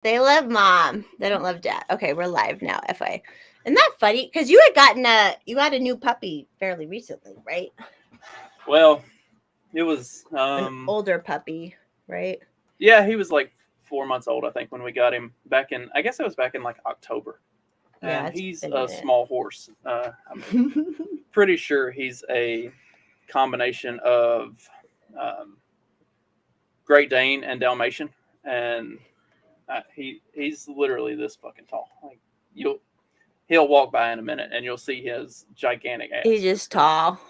They love mom. They don't love dad. Okay, we're live now. FYI. Isn't that funny? Because you got a new puppy fairly recently, right? Well, it was An older puppy, right? yeah, he was like 4 months old, I think, when we got him back in. I guess it was back in like October, Yeah, and it's he's been a a minute. small horse. I'm pretty sure he's a combination of um, Great Dane and Dalmatian, and he's literally this fucking tall. Like you'll he'll walk by in a minute, and you'll see his gigantic He's ass. just tall.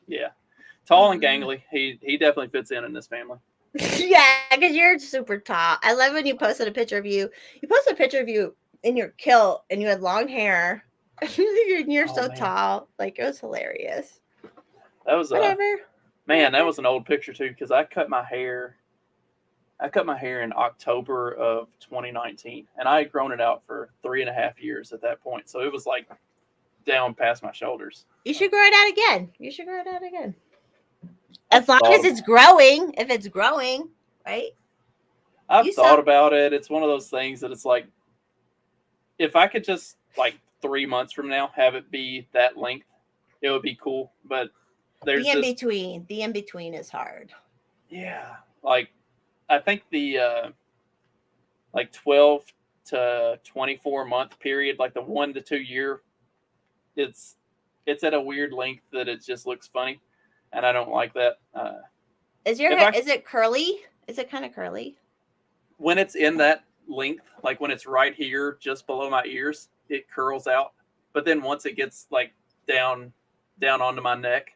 Yeah, tall and gangly. He definitely fits in this family. Yeah, because you're super tall. I love when you posted a picture of you. You posted a picture of you in your kilt and you had long hair. And you're Oh so man, tall. Like, it was hilarious. that was a Whatever. man. That Whatever. was an old picture too, because I cut my hair. I cut my hair in October of 2019, and I had grown it out for 3.5 years at that point. So it was like down past my shoulders. You should grow it out again. You should grow it out again. I've As long as thought it's growing. If it's growing, right? I've You thought saw. about it. It's one of those things that it's like if I could just like 3 months from now have it be that length, it would be cool. But there's The in just between. The in between is hard. yeah, like I think the like 12 to 24 month period, like the 1 to 2 year, it's it's at a weird length that it just looks funny, and I don't like that. Is your If hair, I is it curly? Is it kind of curly? When it's in that length, like when it's right here, just below my ears, it curls out. But then once it gets like down onto my neck,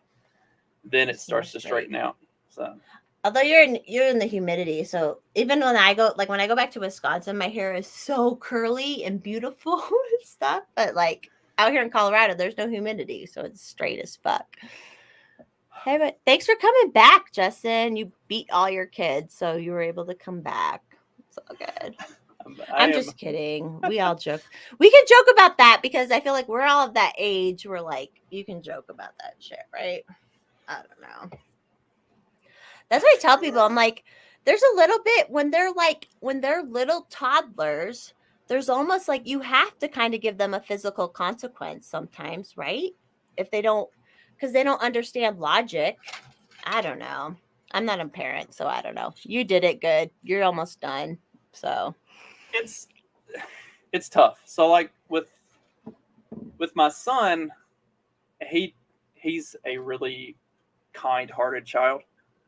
then it It's more starts to straight. straighten out. So Although you're in the humidity, so even when I go back to Wisconsin, my hair is so curly and beautiful and stuff. But like out here in Colorado, there's no humidity, so it's straight as fuck. Hey, but thanks for coming back, Justin. You beat all your kids, so you were able to come back. It's all good. I I'm am. just kidding. We all joke. We can joke about that because I feel like we're all of that age where like you can joke about that shit, right? I don't know. That's what I tell people. I'm like, there's a little bit when they're little toddlers, there's almost like you have to kind of give them a physical consequence sometimes, right? If they don't, because they don't understand logic. I don't know. I'm not a parent, so I don't know. You did it good. You're almost done. So It's it's tough. So like with my son, he he's a really kind-hearted child.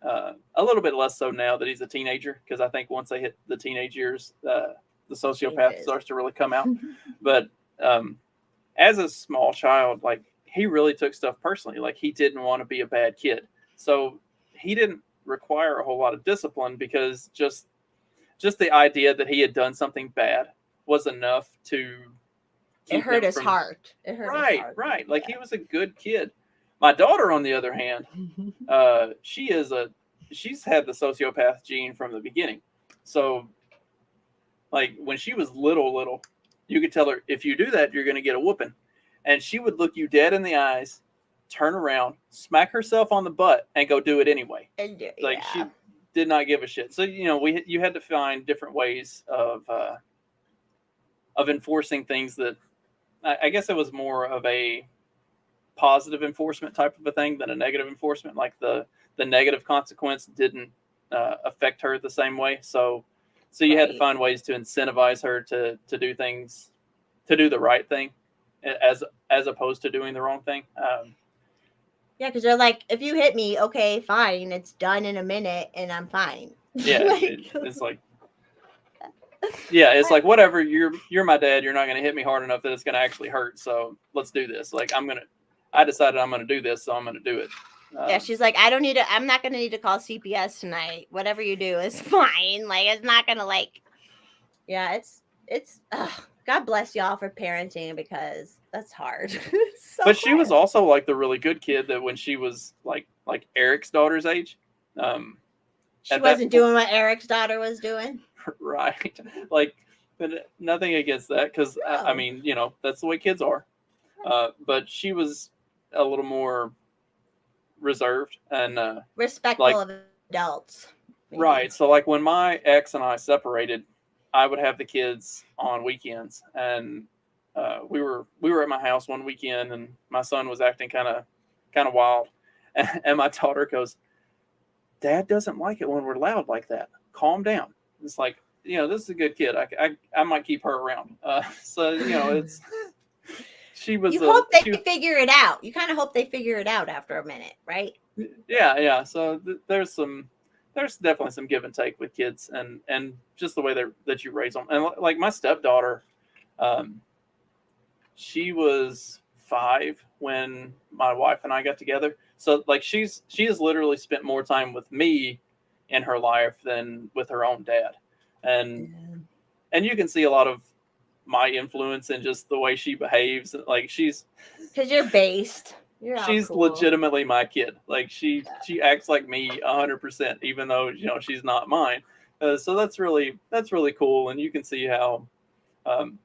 A little bit less so now that he's a teenager, because I think once they hit the teenage years, the sociopath changes. starts to really come out. But um, as a small child, like he really took stuff personally. Like he didn't want to be a bad kid, so he didn't require a whole lot of discipline because just the idea that he had done something bad was enough to It keep hurt him his from heart. It hurt his right, heart. right. Like he Yeah. was a good kid. My daughter, on the other hand, she is a she's had the sociopath gene from the beginning. So like when she was little, you could tell her if you do that, you're going to get a whooping, and she would look you dead in the eyes, turn around, smack herself on the butt, and go do it anyway. Like Yeah. she did not give a shit. So you had to find different ways of enforcing things that I guess it was more of a positive enforcement type of a thing than a negative enforcement. Like the negative consequence didn't affect her the same way. So you had to Right. find ways to incentivize her to do things, to do the right thing, as opposed to doing the wrong thing. Yeah, because they're like, if you hit me, okay, fine, it's done in a minute, and I'm fine. Yeah, Like, it's like it's like whatever. You're my dad. You're not going to hit me hard enough that it's going to actually hurt. So let's do this. Like I decided I'm going to do this, so I'm going to do it. yeah, she's like, I don't need to. I'm not gonna need to call CPS tonight. Whatever you do is fine. Like, it's not gonna like. Yeah, it's. God bless y'all for parenting because that's hard. It's so But she was hard. also like the really good kid that when she was like Eric's daughter's age, um, She at that wasn't doing what Eric's daughter was doing. right, like, but nothing against that because I No, mean that's the way kids are. But she was a little more reserved and respectful like of adults, maybe. right. So like when my ex and I separated, I would have the kids on weekends, and we were at my house one weekend, and my son was acting kind of wild, and my daughter goes, "Dad doesn't like it when we're loud like that. Calm down." It's like, this is a good kid. I might keep her around. So it's she was You hope they she, figure it out. You kind of hope they figure it out after a minute, right? yeah. So there's definitely some give and take with kids, and just the way that you raise them. And like my stepdaughter, um, she was 5 when my wife and I got together. So like she has literally spent more time with me in her life than with her own dad, and Yeah. and you can see a lot of my influence in just the way she behaves. Like she's Because you're based. You're all she's cool. legitimately my kid. Like she acts like me 100%, even though she's not mine. So that's really cool, and you can see um,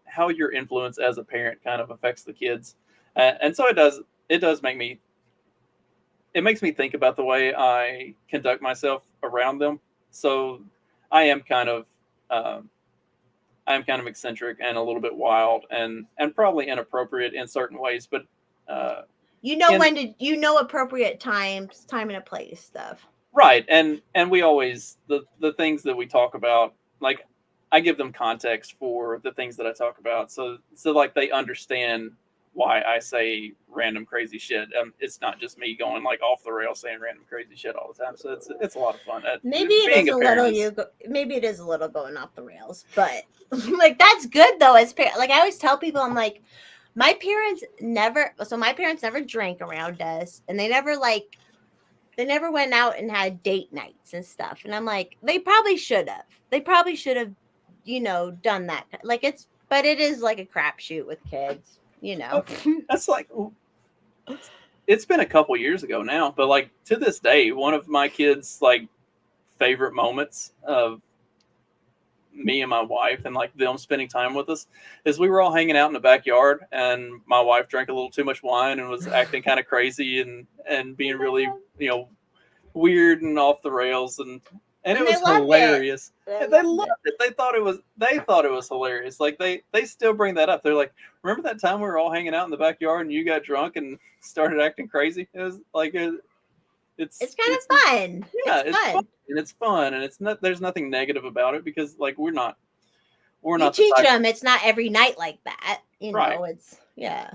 how your influence as a parent kind of affects the kids, and so it does makes me think about the way I conduct myself around them. So I am kind of um, eccentric and a little bit wild, and probably inappropriate in certain ways, but uh, You know in when to appropriate time and a place stuff. right, and we always the things that we talk about, like I give them context for the things that I talk about, so like they understand why I say random crazy shit. It's not just me going like off the rails saying random crazy shit all the time. So it's a lot of fun. Maybe it Being is a a parent little maybe it is a little going off the rails, but like that's good though as parents. Like I always tell people, I'm like, my parents never drank around us, and they never went out and had date nights and stuff. And I'm like, they probably should have. Done that. Like but it is like a crapshoot with kids, that's like it's been a couple years ago now, but like to this day, one of my kids' like favorite moments of me and my wife and like them spending time with us is we were all hanging out in the backyard, and my wife drank a little too much wine and was acting kind of crazy and being really weird and off the rails, and it they was loved it. hilarious. They loved it. They thought it was hilarious. Like they still bring that up. They're like, remember that time we were all hanging out in the backyard and you got drunk and started acting crazy? It was like It's kind of fun. Yeah, It's fun. fun, and it's fun, and it's not. There's nothing negative about it because like we're not You the teach type, them it's not every night like that. right. It's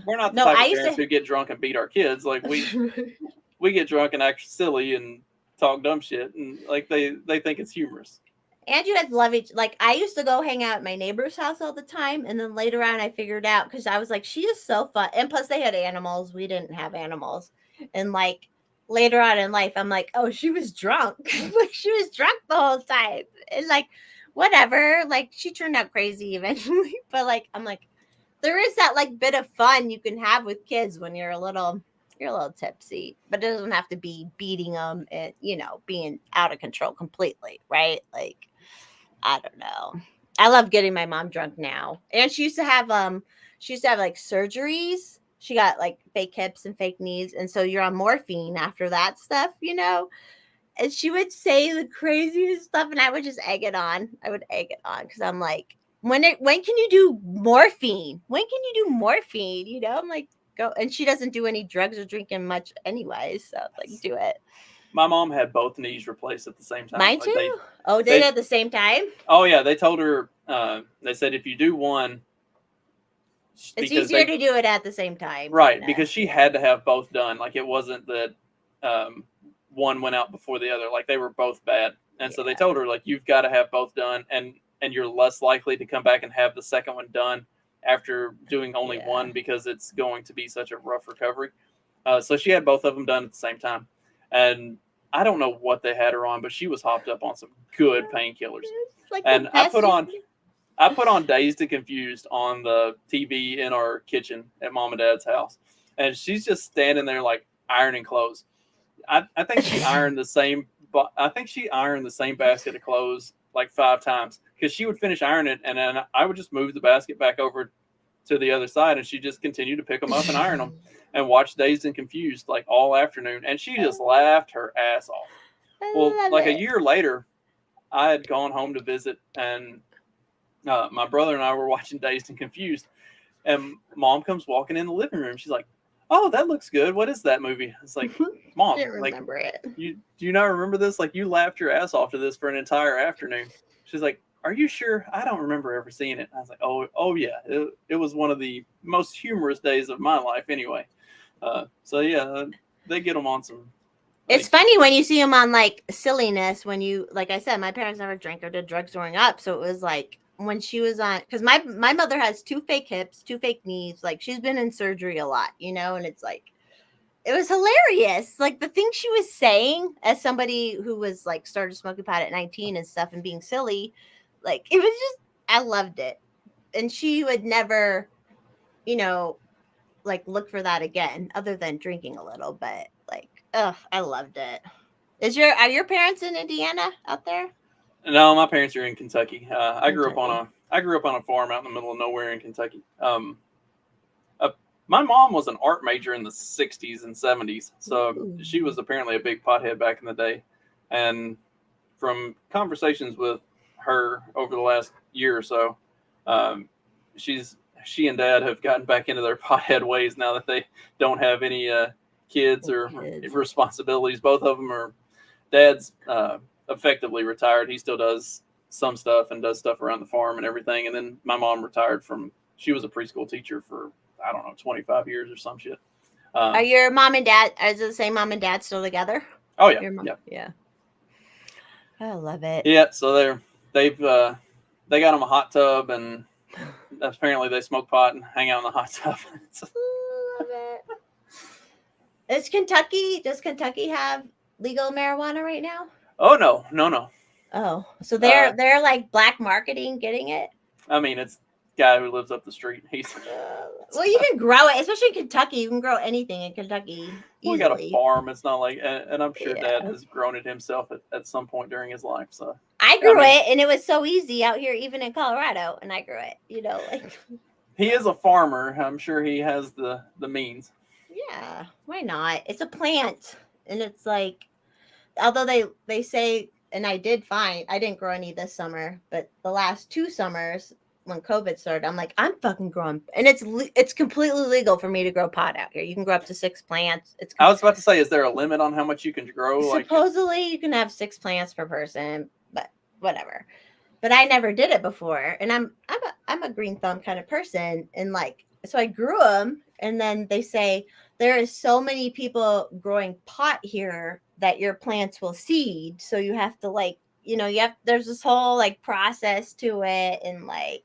We're not the No, type I of used parents to. who get drunk and beat our kids. Like we get drunk and act silly and talk dumb shit, and like they think it's humorous. And you guys love each. Like I used to go hang out at my neighbor's house all the time, and then later on I figured out because I was like, she is so fun. And plus they had animals. We didn't have animals, and like later on in life, I'm like, oh, she was drunk. Like she was drunk the whole time, and like whatever. Like she turned out crazy eventually, but like I'm like, there is that like bit of fun you can have with kids when you're a little tipsy, but it doesn't have to be beating them and being out of control completely, right? Like I don't know. I love getting my mom drunk now. And she used to have like surgeries. She got like fake hips and fake knees, and so you're on morphine after that stuff, And she would say the craziest stuff, and I would just egg it on. I would egg it on because I'm like, when can you do morphine? When can you do morphine? I'm like, go. And she doesn't do any drugs or drinking much anyway, so like, do it. My mom had both knees replaced at the same time. Mine Like too. They they did at the same time. oh yeah, they told her. They said if you do one, It's easier to do it at the same time. Right, because she had to have both done. Like it wasn't that one went out before the other. Like they were both bad, and so they told her like you've got to have both done, and you're less likely to come back and have the second one done after doing only one because it's going to be such a rough recovery. So she had both of them done at the same time, and I don't know what they had her on, but she was hopped up on some good painkillers. Like and I put on Dazed and Confused on the TV in our kitchen at Mom and Dad's house, and she's just standing there like ironing clothes. I think she ironed the same. I think she ironed the same basket of clothes like 5 times because she would finish ironing it, and then I would just move the basket back over to the other side, and she just continued to pick them up and iron them, and watch Dazed and Confused like all afternoon, and she just laughed her ass off. Well, like a year later, I had gone home to visit, and my brother and I were watching Dazed and Confused, and Mom comes walking in the living room. She's like, "Oh, that looks good. What is that movie?" It's like, "Mom, Didn't like, remember it. do you not remember this? Like, you laughed your ass off to this for an entire afternoon." She's like, "Are you sure?" I don't remember ever seeing it. I was like, "Oh yeah, it was one of the most humorous days of my life, anyway." So yeah, they get them on some. It's funny when you see them on like silliness. When you, like I said, my parents never drank or did drugs growing up, so it was like when she was on, because my mother has 2 fake hips, 2 fake knees. Like she's been in surgery a lot, and it's like it was hilarious. Like the things she was saying as somebody who was like started smoking pot at 19 and stuff and being silly, like it was just I loved it, and she would never, like look for that again, other than drinking a little, but like, I loved it. Are your parents in Indiana out there? No, my parents are in Kentucky. I grew up Kentucky. on a farm out in the middle of nowhere in Kentucky. My mom was an art major in the 60s and 70s, so Ooh. she was apparently a big pothead back in the day. And from conversations with her over the last year or so, um, she and Dad have gotten back into their pothead ways now that they don't have any kids or responsibilities. Both of them are. Dad's effectively retired. He still does some stuff and does stuff around the farm and everything. And then my mom retired from. She was a preschool teacher for, I don't know, 25 years or some shit. Are your mom and dad? Is it the same mom and dad still together? Oh yeah, Your mom, yeah. I love it. Yeah, so they got them a hot tub, and apparently they smoke pot and hang out in the hot tub. Love it. Does Kentucky have legal marijuana right now? Oh no. Oh, so they're like black marketing getting it. I mean, it's the guy who lives up the street. He's well, you can grow it, especially in Kentucky. You can grow anything in Kentucky easily. We got a farm. It's not like, and I'm sure Dad has grown it himself at some point during his life. So I grew it, and it was so easy out here, even in Colorado, and I grew it. Like he is a farmer. I'm sure he has the means. Yeah, why not? It's a plant, and it's like, although they say, and I didn't grow any this summer, but the last 2 summers when COVID started, I'm like, I'm fucking growing, and it's completely legal for me to grow pot out here. You can grow up to 6 plants. I was about to say, is there a limit on how much you can grow? Supposedly, you can have 6 plants per person, but whatever. But I never did it before, and I'm a green thumb kind of person, and like, so I grew them, and then they say there is so many people growing pot here that your plants will seed, so you have to like, there's this whole like process to it, and like,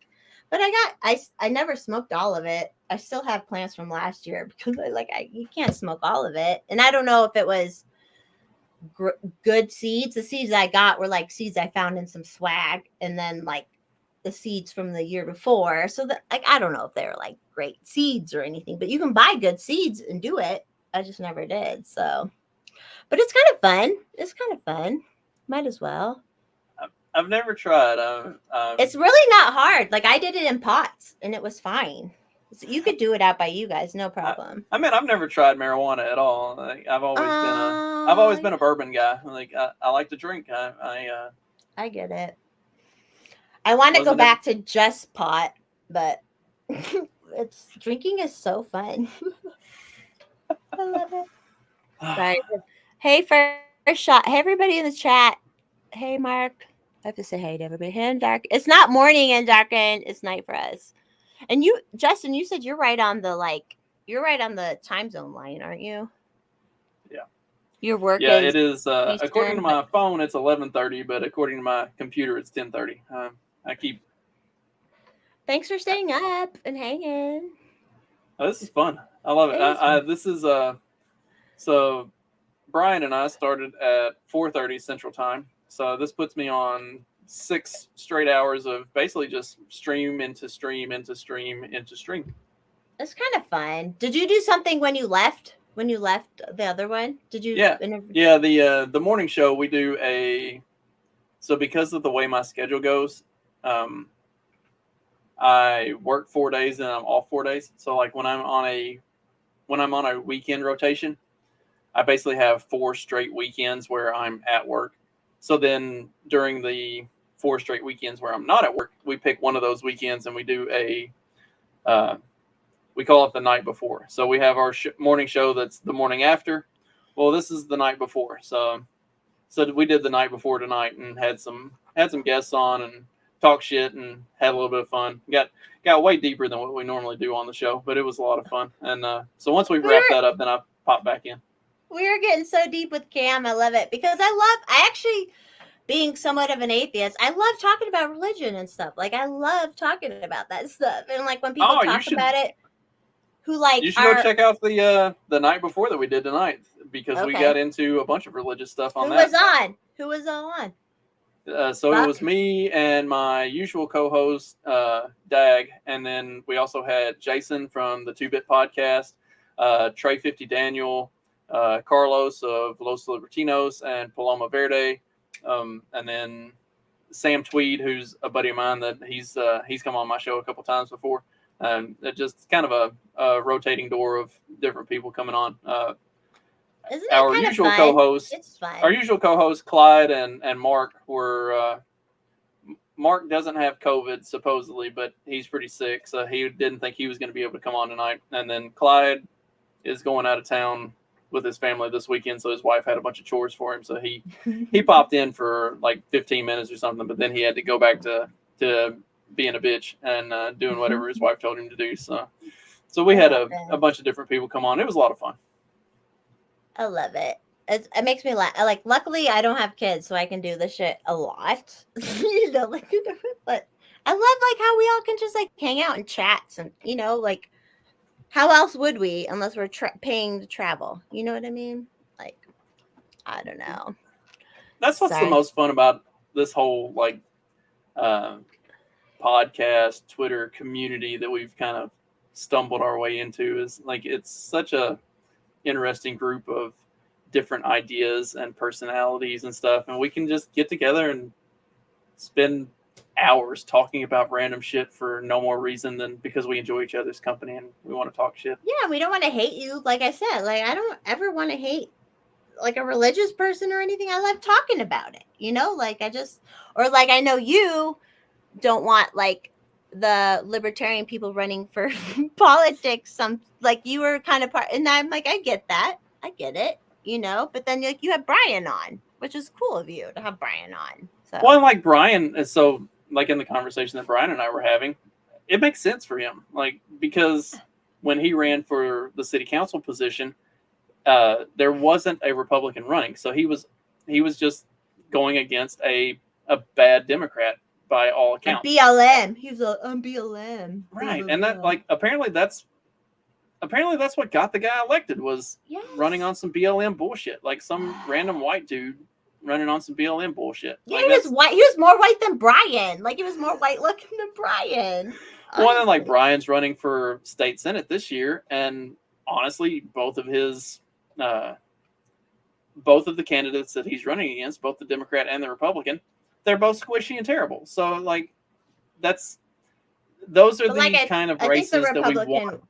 but I never smoked all of it. I still have plants from last year because you can't smoke all of it, and I don't know if it was good seeds. The seeds I got were like seeds I found in some swag, and then like the seeds from the year before. So that, like, I don't know if they're like great seeds or anything, but you can buy good seeds and do it. I just never did. So, but it's kind of fun. Might as well. I've never tried. It's really not hard. Like I did it in pots and it was fine. So you could do it out by you guys, no problem. I mean, I've never tried marijuana at all. Like, I've always been a bourbon guy. Like I like to drink. I get it. I want to go back to just pot, but drinking is so fun. I love it. Right. Hey, first shot. Hey, everybody in the chat. Hey, Mark. I have to say hey to everybody. Hey, dark. It's not morning and darkened. It's night for us. And you, Justin, you said you're right on the time zone line, aren't you? Yeah. Your work. Yeah, it is. According to my phone, it's 11:30, but according to my computer, it's 10:30. Thanks for staying up and hanging. Oh, this is fun. I love it. This is so Brian and I started at 4:30 Central Time. So this puts me on 6 straight hours of basically just stream into stream into stream into stream. It's kind of fun. Did you do something when you left? When you left the other one? Did you? Yeah. The morning show we do so because of the way my schedule goes, I work 4 days and I'm off 4 days. So like when I'm on a weekend rotation, I basically have 4 straight weekends where I'm at work. So then during the 4 straight weekends where I'm not at work, we pick one of those weekends and we do we call it the night before. So we have our morning show that's the morning after. Well, this is the night before. So we did the night before tonight and had some guests on and talk shit and had a little bit of fun. Got way deeper than what we normally do on the show, but it was a lot of fun. And so once we wrap that up, then I pop back in. We are getting so deep with Cam. I love it because I actually, being somewhat of an atheist, I love talking about religion and stuff. Like, I love talking about that stuff. And like when people talk about it, who like you should go check out the night before that we did tonight, because we got into a bunch of religious stuff on that. Who was on? So Buck? It was me and my usual co-host, Dag, and then we also had Jason from the 2-Bit Podcast, Trey 50 Daniel, Carlos of Los Libertinos, and Paloma Verde, and then Sam Tweed, who's a buddy of mine that he's come on my show a couple times before. Just kind of a rotating door of different people coming on. Our usual co-host Clyde and Mark were. Mark doesn't have COVID supposedly, but he's pretty sick, so he didn't think he was going to be able to come on tonight. And then Clyde is going out of town with his family this weekend, so his wife had a bunch of chores for him, so he popped in for like 15 minutes or something, but then he had to go back to being a bitch and doing whatever his wife told him to do. So we had a bunch of different people come on. It was a lot of fun. I love it. It makes me laugh. Like, luckily I don't have kids, so I can do this shit a lot. You know, like, but I love like how we all can just like hang out and chat, and you know, like, how else would we unless we're paying to travel? You know what I mean? Like, I don't know. That's what's the most fun about this whole like podcast, Twitter community that we've kind of stumbled our way into, is like, it's such a interesting group of different ideas and personalities and stuff, and we can just get together and spend hours talking about random shit for no more reason than because we enjoy each other's company and we want to talk shit. Yeah, we don't want to hate you. Like I said, like, I don't ever want to hate like a religious person or anything. I love talking about it, you know, like I know you don't want like the libertarian people running for politics. Like, you were kind of part, and I'm like, I get it, you know, but then like you have Brian on, which is cool of you to have Brian on. So. Well, like Brian, so like in the conversation that Brian and I were having, it makes sense for him, like, because when he ran for the city council position, there wasn't a Republican running, so he was just going against a bad Democrat by all accounts. BLM. He was like, I'm BLM. Right, and that, like, apparently that's what got the guy elected, was running on some BLM bullshit, like some random white dude running on some BLM bullshit. Yeah, like, he was white. He was more white than Brian. Like, he was more white looking than Brian. Well, and then like Brian's running for state senate this year, and honestly, both of the candidates that he's running against, both the Democrat and the Republican, they're both squishy and terrible. So like, those are the kind of races that we want.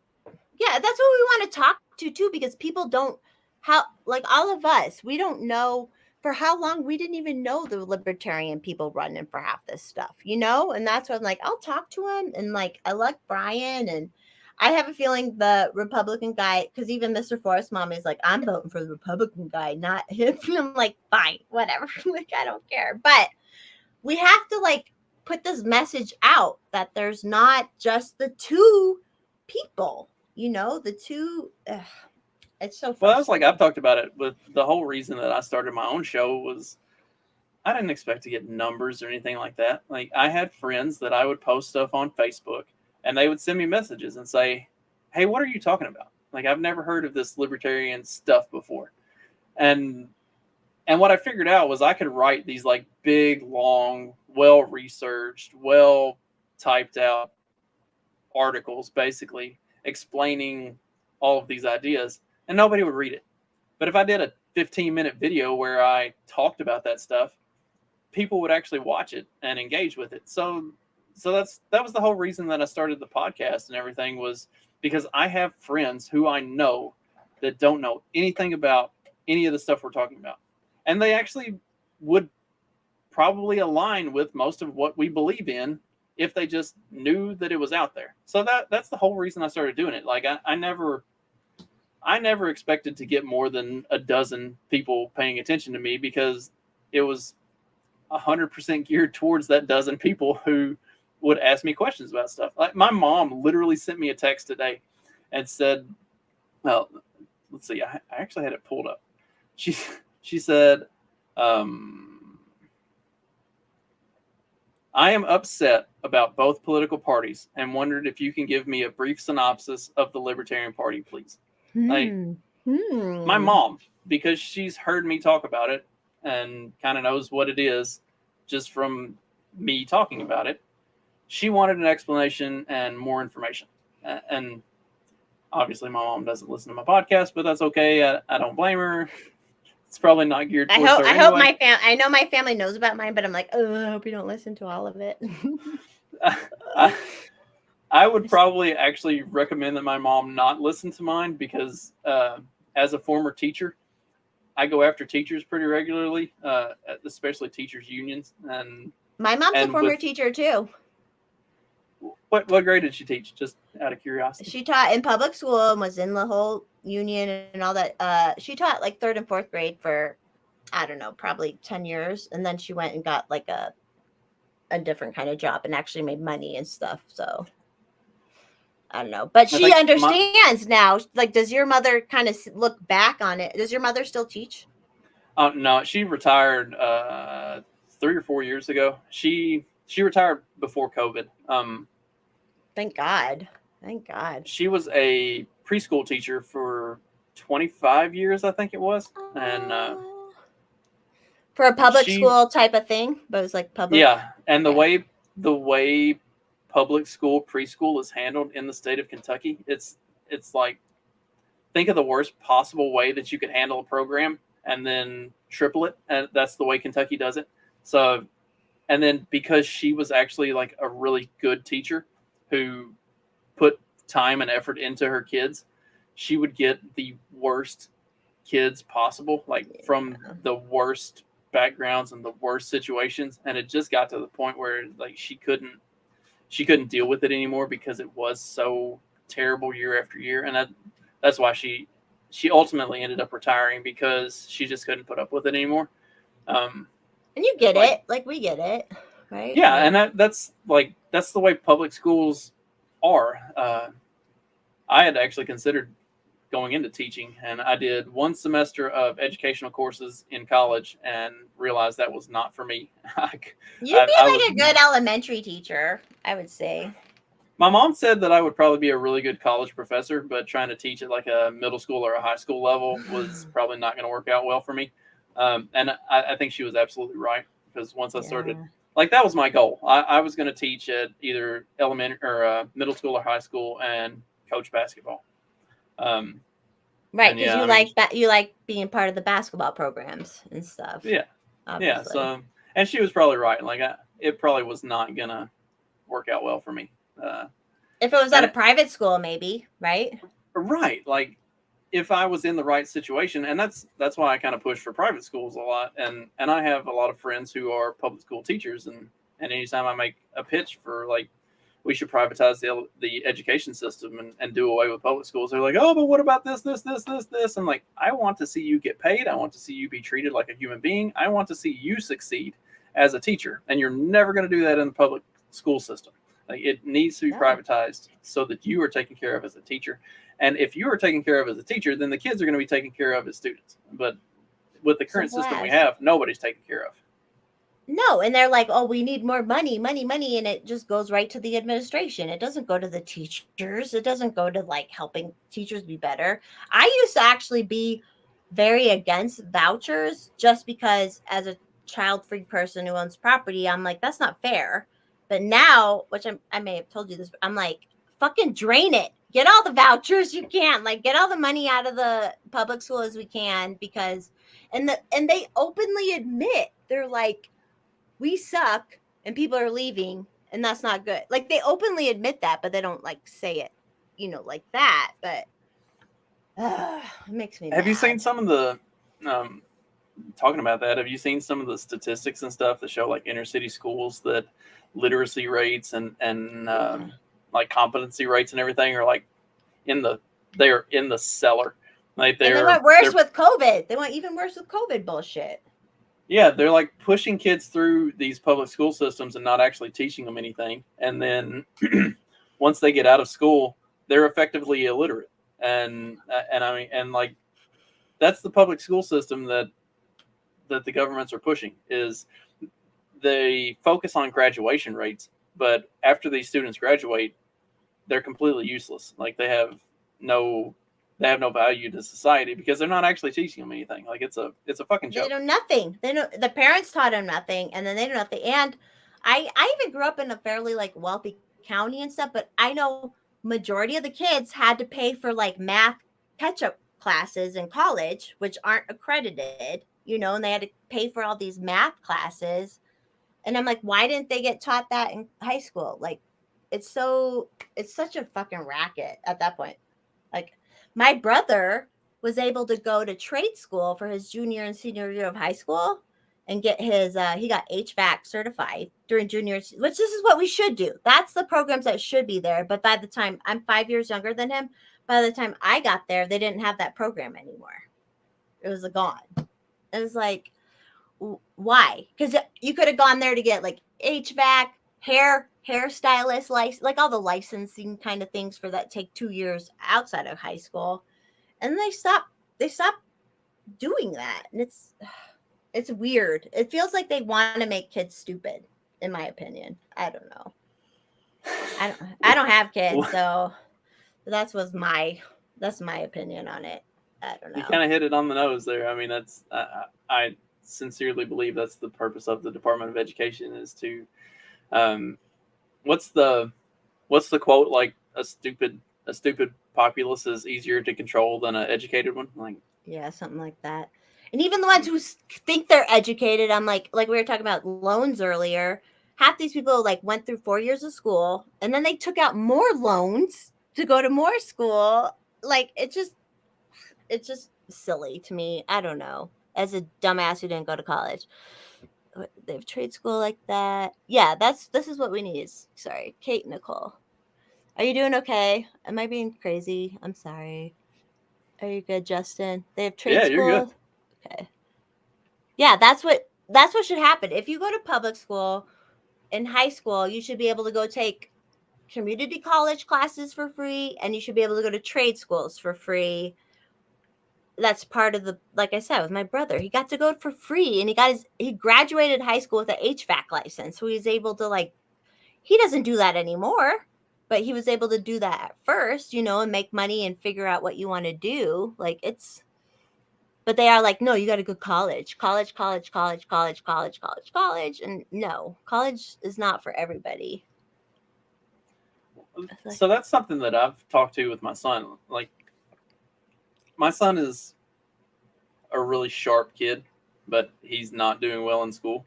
Yeah, that's what we want to talk to too, because people don't, like all of us, we don't know for how long. We didn't even know the libertarian people running for half this stuff, you know? And that's what I'm like, I'll talk to him. And like, I like Brian, and I have a feeling the Republican guy, because even Mr. Forrest Mom is like, I'm voting for the Republican guy, not him. And I'm like, fine, whatever. Like, I don't care. But we have to like put this message out that there's not just the two people, you know, the two. It's so well, that's like, I've talked about it with the whole reason that I started my own show was I didn't expect to get numbers or anything like that. Like, I had friends that I would post stuff on Facebook, and they would send me messages and say, hey, what are you talking about? Like, I've never heard of this libertarian stuff before. And what I figured out was I could write these like big, long, well-researched, well-typed out articles basically explaining all of these ideas, and nobody would read it. But if I did a 15-minute video where I talked about that stuff, people would actually watch it and engage with it. So that was the whole reason that I started the podcast and everything, was because I have friends who I know that don't know anything about any of the stuff we're talking about. And they actually would probably align with most of what we believe in if they just knew that it was out there. So that's the whole reason I started doing it. Like I never expected to get more than a dozen people paying attention to me, because it was 100% geared towards that dozen people who would ask me questions about stuff. Like my mom literally sent me a text today and said, well, let's see, I actually had it pulled up. She said, I am upset about both political parties and wondered if you can give me a brief synopsis of the Libertarian Party, please. Like my mom, because she's heard me talk about it and kind of knows what it is just from me talking about it. She wanted an explanation and more information. And obviously my mom doesn't listen to my podcast, but that's okay. I don't blame her. It's probably not geared towards her I anyway. hope my I know my family knows about mine, but I'm like, oh, I hope you don't listen to all of it. I would probably actually recommend that my mom not listen to mine, because as a former teacher, I go after teachers pretty regularly, especially teachers unions. And my mom's a former teacher too. What grade did she teach? Just out of curiosity. She taught in public school and was in the whole union and all that. She taught like 3rd and 4th grade for, I don't know, probably 10 years. And then she went and got like a different kind of job and actually made money and stuff. So I don't know. But she understands now. Like, does your mother kind of look back on it? Does your mother still teach? No, she retired 3 or 4 years ago. She retired before COVID. Thank God. Thank God. She was a preschool teacher for 25 years, I think it was. And for a public school type of thing, but it was like public. Yeah, and the way public school preschool is handled in the state of Kentucky, it's like, think of the worst possible way that you could handle a program and then triple it, and that's the way Kentucky does it. So, and then because she was actually like a really good teacher who put time and effort into her kids, she would get the worst kids possible, like from the worst backgrounds and the worst situations, and it just got to the point where like she couldn't deal with it anymore, because it was so terrible year after year. And that's why she ultimately ended up retiring, because she just couldn't put up with it anymore. And you get it, like we get it, right? Yeah, and that's the way public schools are. I had actually considered going into teaching, and I did 1 semester of educational courses in college and realized that was not for me. You'd be a good elementary teacher, I would say. My mom said that I would probably be a really good college professor, but trying to teach at like a middle school or a high school level was probably not going to work out well for me. And I think she was absolutely right, because once I started, like, that was my goal. I was going to teach at either elementary or middle school or high school and coach basketball. Right, because you like that. You like being part of the basketball programs and stuff. Yeah, obviously. Yeah. So, and she was probably right. Like, it probably was not gonna work out well for me. If it was at a private school, maybe, right? Right. Like, if I was in the right situation, and that's why I kind of push for private schools a lot. And I have a lot of friends who are public school teachers, and anytime I make a pitch for like, we should privatize the education system and do away with public schools, they're like, oh, but what about this? I'm like, I want to see you get paid. I want to see you be treated like a human being. I want to see you succeed as a teacher. And you're never going to do that in the public school system. Like, it needs to be privatized so that you are taken care of as a teacher. And if you are taken care of as a teacher, then the kids are going to be taken care of as students. But with the current system we have, nobody's taken care of. No, and they're like, oh, we need more money, and it just goes right to the administration. It doesn't go to the teachers. It doesn't go to like helping teachers be better. I used to actually be very against vouchers, just because as a child-free person who owns property, I'm like, that's not fair. But now, which I may have told you this, I'm like, fucking drain it. Get all the vouchers you can. Like, get all the money out of the public school as we can, because and they openly admit, they're like, we suck and people are leaving, and that's not good. Like, they openly admit that, but they don't like say it, like that. But it makes me Have you seen some of the talking about that, have you seen some of the statistics and stuff that show like inner city schools that literacy rates and like competency rates and everything are like they're in the cellar. Like And they they're went worse with COVID. They went even worse with COVID bullshit. yeah, they're like pushing kids through these public school systems and not actually teaching them anything. And then once they get out of school, they're effectively illiterate. And I mean, and like that's the public school system that the governments are pushing is they focus on graduation rates, but after these students graduate, they're completely useless. Like they have no value to society because they're not actually teaching them anything. Like it's a fucking joke. They know nothing. They know the parents taught them nothing, and then they know nothing. And I even grew up in a fairly like wealthy county and stuff, but I know majority of the kids had to pay for like math catch-up classes in college, which aren't accredited, you know, and they had to pay for all these math classes. And I'm like, why didn't they get taught that in high school? Like, it's such a fucking racket at that point. Like, my brother was able to go to trade school for his junior and senior year of high school and get his he got HVAC certified during junior, which this is what we should do. That's the programs that should be there. But by the time I'm 5 years younger than him, by the time I got there, they didn't have that program anymore. It was gone. It was like, why? Because you could have gone there to get like HVAC, hairstylist, like all the licensing kind of things for that take 2 years outside of high school, and they stopped doing that, and it's weird. It feels like they want to make kids stupid, in my opinion. I don't know. I don't have kids, so that's my opinion on it. I don't know. You kind of hit it on the nose there. I mean, that's I sincerely believe that's the purpose of the Department of Education is to, what's the quote, like a stupid populace is easier to control than an educated one, like yeah, something like that. And even the ones who think they're educated, I'm like we were talking about loans earlier. Half these people like went through 4 years of school and then they took out more loans to go to more school. Like it's just silly to me. I don't know. As a dumbass who didn't go to college, they have trade school like that. Yeah, this is what we need. Sorry, Kate Nicole, are you doing okay? Am I being crazy? I'm sorry. Are you good, Justin? They have trade school. You're good. Okay. Yeah, that's what should happen. If you go to public school in high school, you should be able to go take community college classes for free, and you should be able to go to trade schools for free. That's part of the, like I said, with my brother, he got to go for free, and he graduated high school with an HVAC license, so he's able to he doesn't do that anymore, but he was able to do that at first, you know, and make money and figure out what you want to do. But they are like, no, you got to go college, and no, college is not for everybody. So that's something that I've talked to with my son. Like, my son is a really sharp kid, but he's not doing well in school.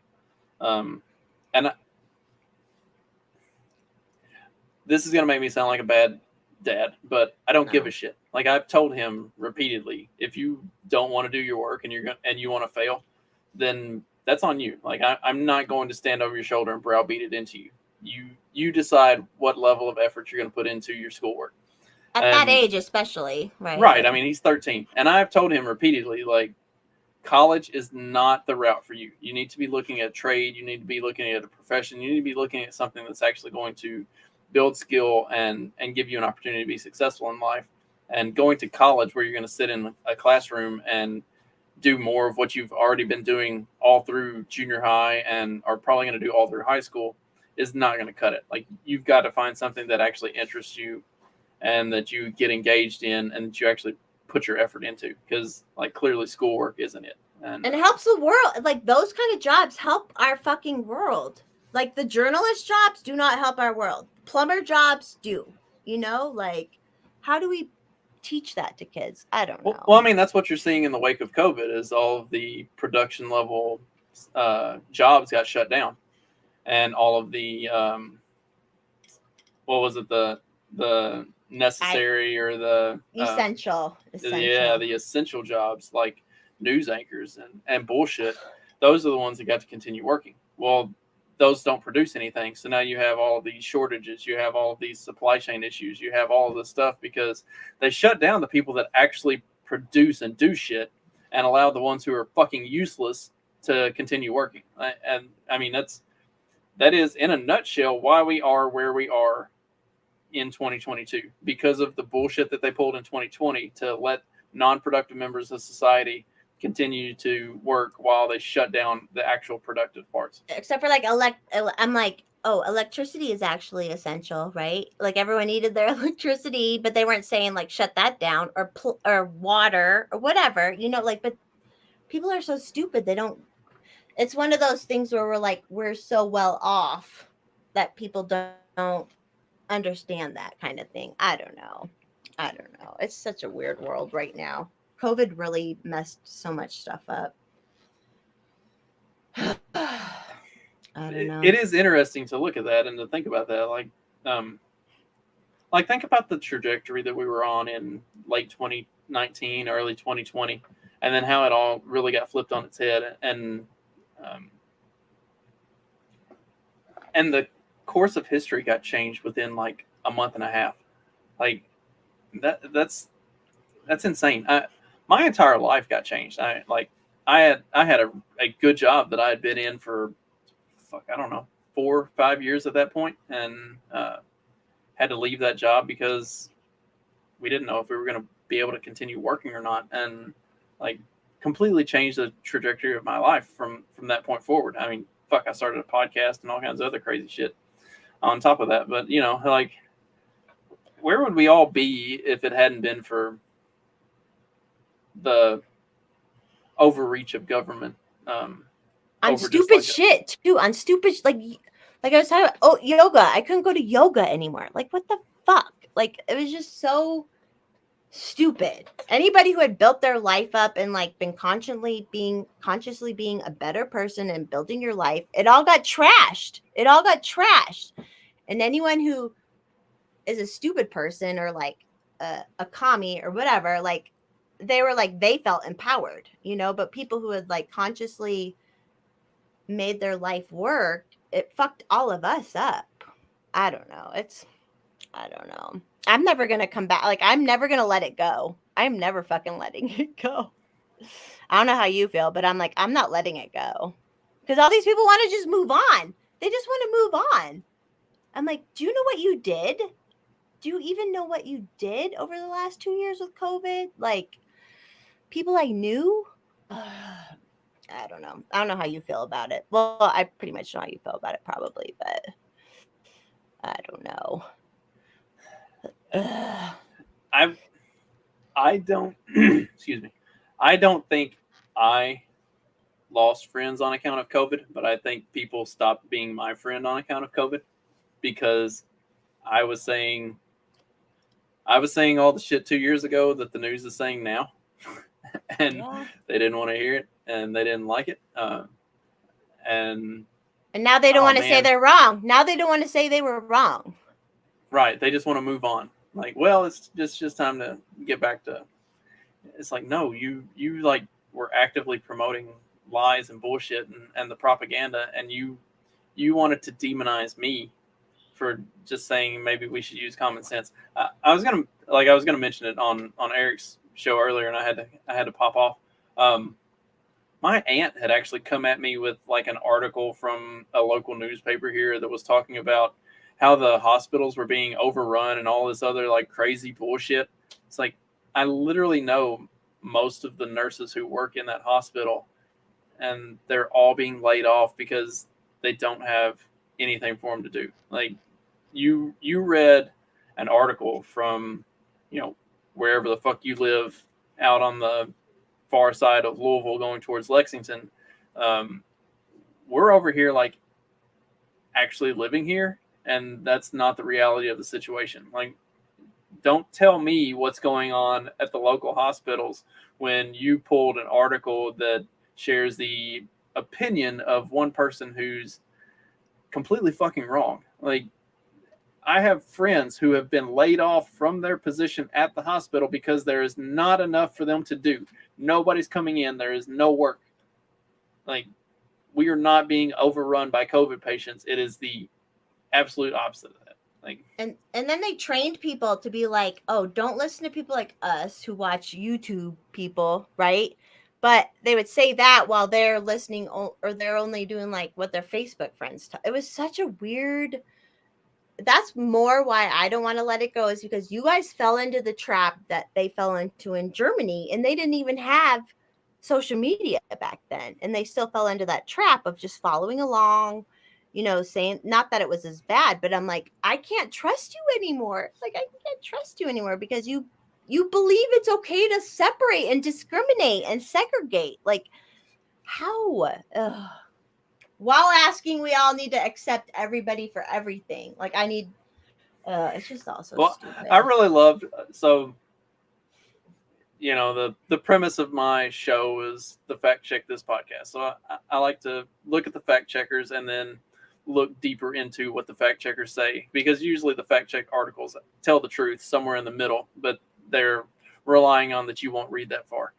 This is going to make me sound like a bad dad, but I don't give a shit. Like, I've told him repeatedly, if you don't want to do your work and you want to fail, then that's on you. Like, I'm not going to stand over your shoulder and browbeat it into you. You decide what level of effort you're going to put into your schoolwork. At that age, especially, right? Right. I mean, he's 13. And I've told him repeatedly, like, college is not the route for you. You need to be looking at trade. You need to be looking at a profession. You need to be looking at something that's actually going to build skill and give you an opportunity to be successful in life. And going to college where you're going to sit in a classroom and do more of what you've already been doing all through junior high and are probably going to do all through high school is not going to cut it. Like, you've got to find something that actually interests you and that you get engaged in and that you actually put your effort into, because like clearly schoolwork isn't it. And it helps the world. Like, those kind of jobs help our fucking world. Like, the journalist jobs do not help our world. Plumber jobs do. You know, like, how do we teach that to kids? I don't know. Well, I mean, that's what you're seeing in the wake of COVID is all of the production level jobs got shut down, and all of the what was it, the necessary or the essential. Yeah, the essential jobs. Like, news anchors and bullshit, those are the ones that got to continue working. Well, those don't produce anything. So now you have all of these shortages, you have all of these supply chain issues, you have all of this stuff because they shut down the people that actually produce and do shit and allow the ones who are fucking useless to continue working. And I mean, that is in a nutshell why we are where we are in 2022, because of the bullshit that they pulled in 2020 to let non-productive members of society continue to work while they shut down the actual productive parts. Except for like I'm like, oh, electricity is actually essential, right? Like everyone needed their electricity, but they weren't saying like shut that down, or water or whatever, you know, like, but people are so stupid. They don't, it's one of those things where we're like, we're so well off that people don't understand that kind of thing. I don't know. It's such a weird world right now. COVID really messed so much stuff up. I don't know. It is interesting to look at that and to think about that. Like think about the trajectory that we were on in late 2019, early 2020, and then how it all really got flipped on its head, and the course of history got changed within like a month and a half. Like that's insane. My entire life got changed. I had a good job that I had been in for I don't know, 4 or 5 years at that point, and had to leave that job because we didn't know if we were going to be able to continue working or not, and like completely changed the trajectory of my life from that point forward. I mean, I started a podcast and all kinds of other crazy shit on top of that. But you know, like, where would we all be if it hadn't been for the overreach of government? On stupid shit too. On stupid, like I was talking about, oh, yoga. I couldn't go to yoga anymore. Like, what the fuck? Like, it was just so stupid. Anybody who had built their life up and like been consciously being a better person and building your life, it all got trashed. And anyone who is a stupid person or like a commie or whatever, like they felt empowered, you know. But people who had like consciously made their life work, it fucked all of us up. I don't know. I'm never gonna come back. Like, I'm never gonna let it go. I'm never fucking letting it go. I don't know how you feel, but I'm like, I'm not letting it go. Because all these people want to just move on. They just want to move on. I'm like, do you know what you did? Do you even know what you did over the last 2 years with COVID? Like, people I knew? I don't know. I don't know how you feel about it. Well, I pretty much know how you feel about it probably, but I don't know. I don't excuse me. I don't think I lost friends on account of COVID, but I think people stopped being my friend on account of COVID, because I was saying all the shit 2 years ago that the news is saying now, and they didn't want to hear it, and they didn't like it, and now they don't want to say they're wrong. Now they don't want to say they were wrong. Right. They just want to move on. Like, well, it's just time to get back to. It's like, no, you like were actively promoting lies and bullshit and the propaganda, and you wanted to demonize me for just saying maybe we should use common sense. I was gonna mention it on Eric's show earlier, and I had to pop off. My aunt had actually come at me with like an article from a local newspaper here that was talking about how the hospitals were being overrun and all this other like crazy bullshit. It's like, I literally know most of the nurses who work in that hospital, and they're all being laid off because they don't have anything for them to do. Like, you read an article from, you know, wherever the fuck you live out on the far side of Louisville going towards Lexington. We're over here like actually living here, and that's not the reality of the situation. Like, don't tell me what's going on at the local hospitals when you pulled an article that shares the opinion of one person who's completely fucking wrong. Like, I have friends who have been laid off from their position at the hospital because there is not enough for them to do. Nobody's coming in. There is no work. Like, we are not being overrun by COVID patients. It is the absolute opposite of that. Like, and then they trained people to be like, oh, don't listen to people like us who watch YouTube people, right? But they would say that while they're listening, or they're only doing like what their Facebook friends tell. It was such a weird. That's more why I don't want to let it go, is because you guys fell into the trap that they fell into in Germany, and they didn't even have social media back then, and they still fell into that trap of just following along, saying, not that it was as bad, but I'm like, I can't trust you anymore. Like, I can't trust you anymore because you believe it's okay to separate and discriminate and segregate. Like, how? Ugh. While asking, we all need to accept everybody for everything. Like, I need, it's just all so stupid. I really loved, so, the premise of my show is the Fact Check This podcast. So I like to look at the fact checkers and then look deeper into what the fact checkers say, because usually the fact check articles tell the truth somewhere in the middle, but they're relying on that you won't read that far.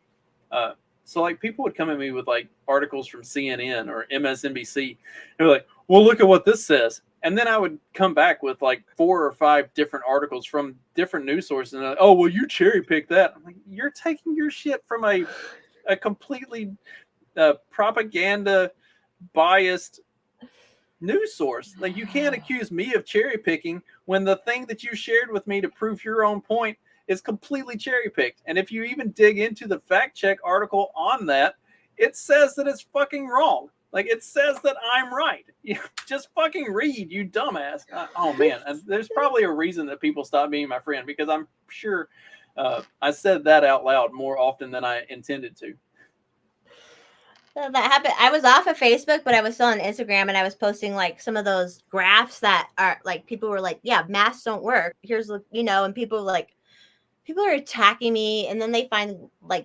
So like, people would come at me with like articles from CNN or MSNBC. They're like, well, look at what this says. And then I would come back with like 4 or 5 different articles from different news sources. And like, oh, well, you cherry picked that. I'm like, you're taking your shit from a completely propaganda biased news source. Like, you can't accuse me of cherry picking when the thing that you shared with me to prove your own point is completely cherry picked. And if you even dig into the fact check article on that, it says that it's fucking wrong. Like, it says that I'm right. You just fucking read, you dumbass. Oh man, and there's probably a reason that people stop being my friend, because I'm sure I said that out loud more often than I intended to. So that happened. I was off of Facebook, but I was still on Instagram, and I was posting like some of those graphs that are like, people were like, yeah, masks don't work. Here's, and people were like, people are attacking me, and then they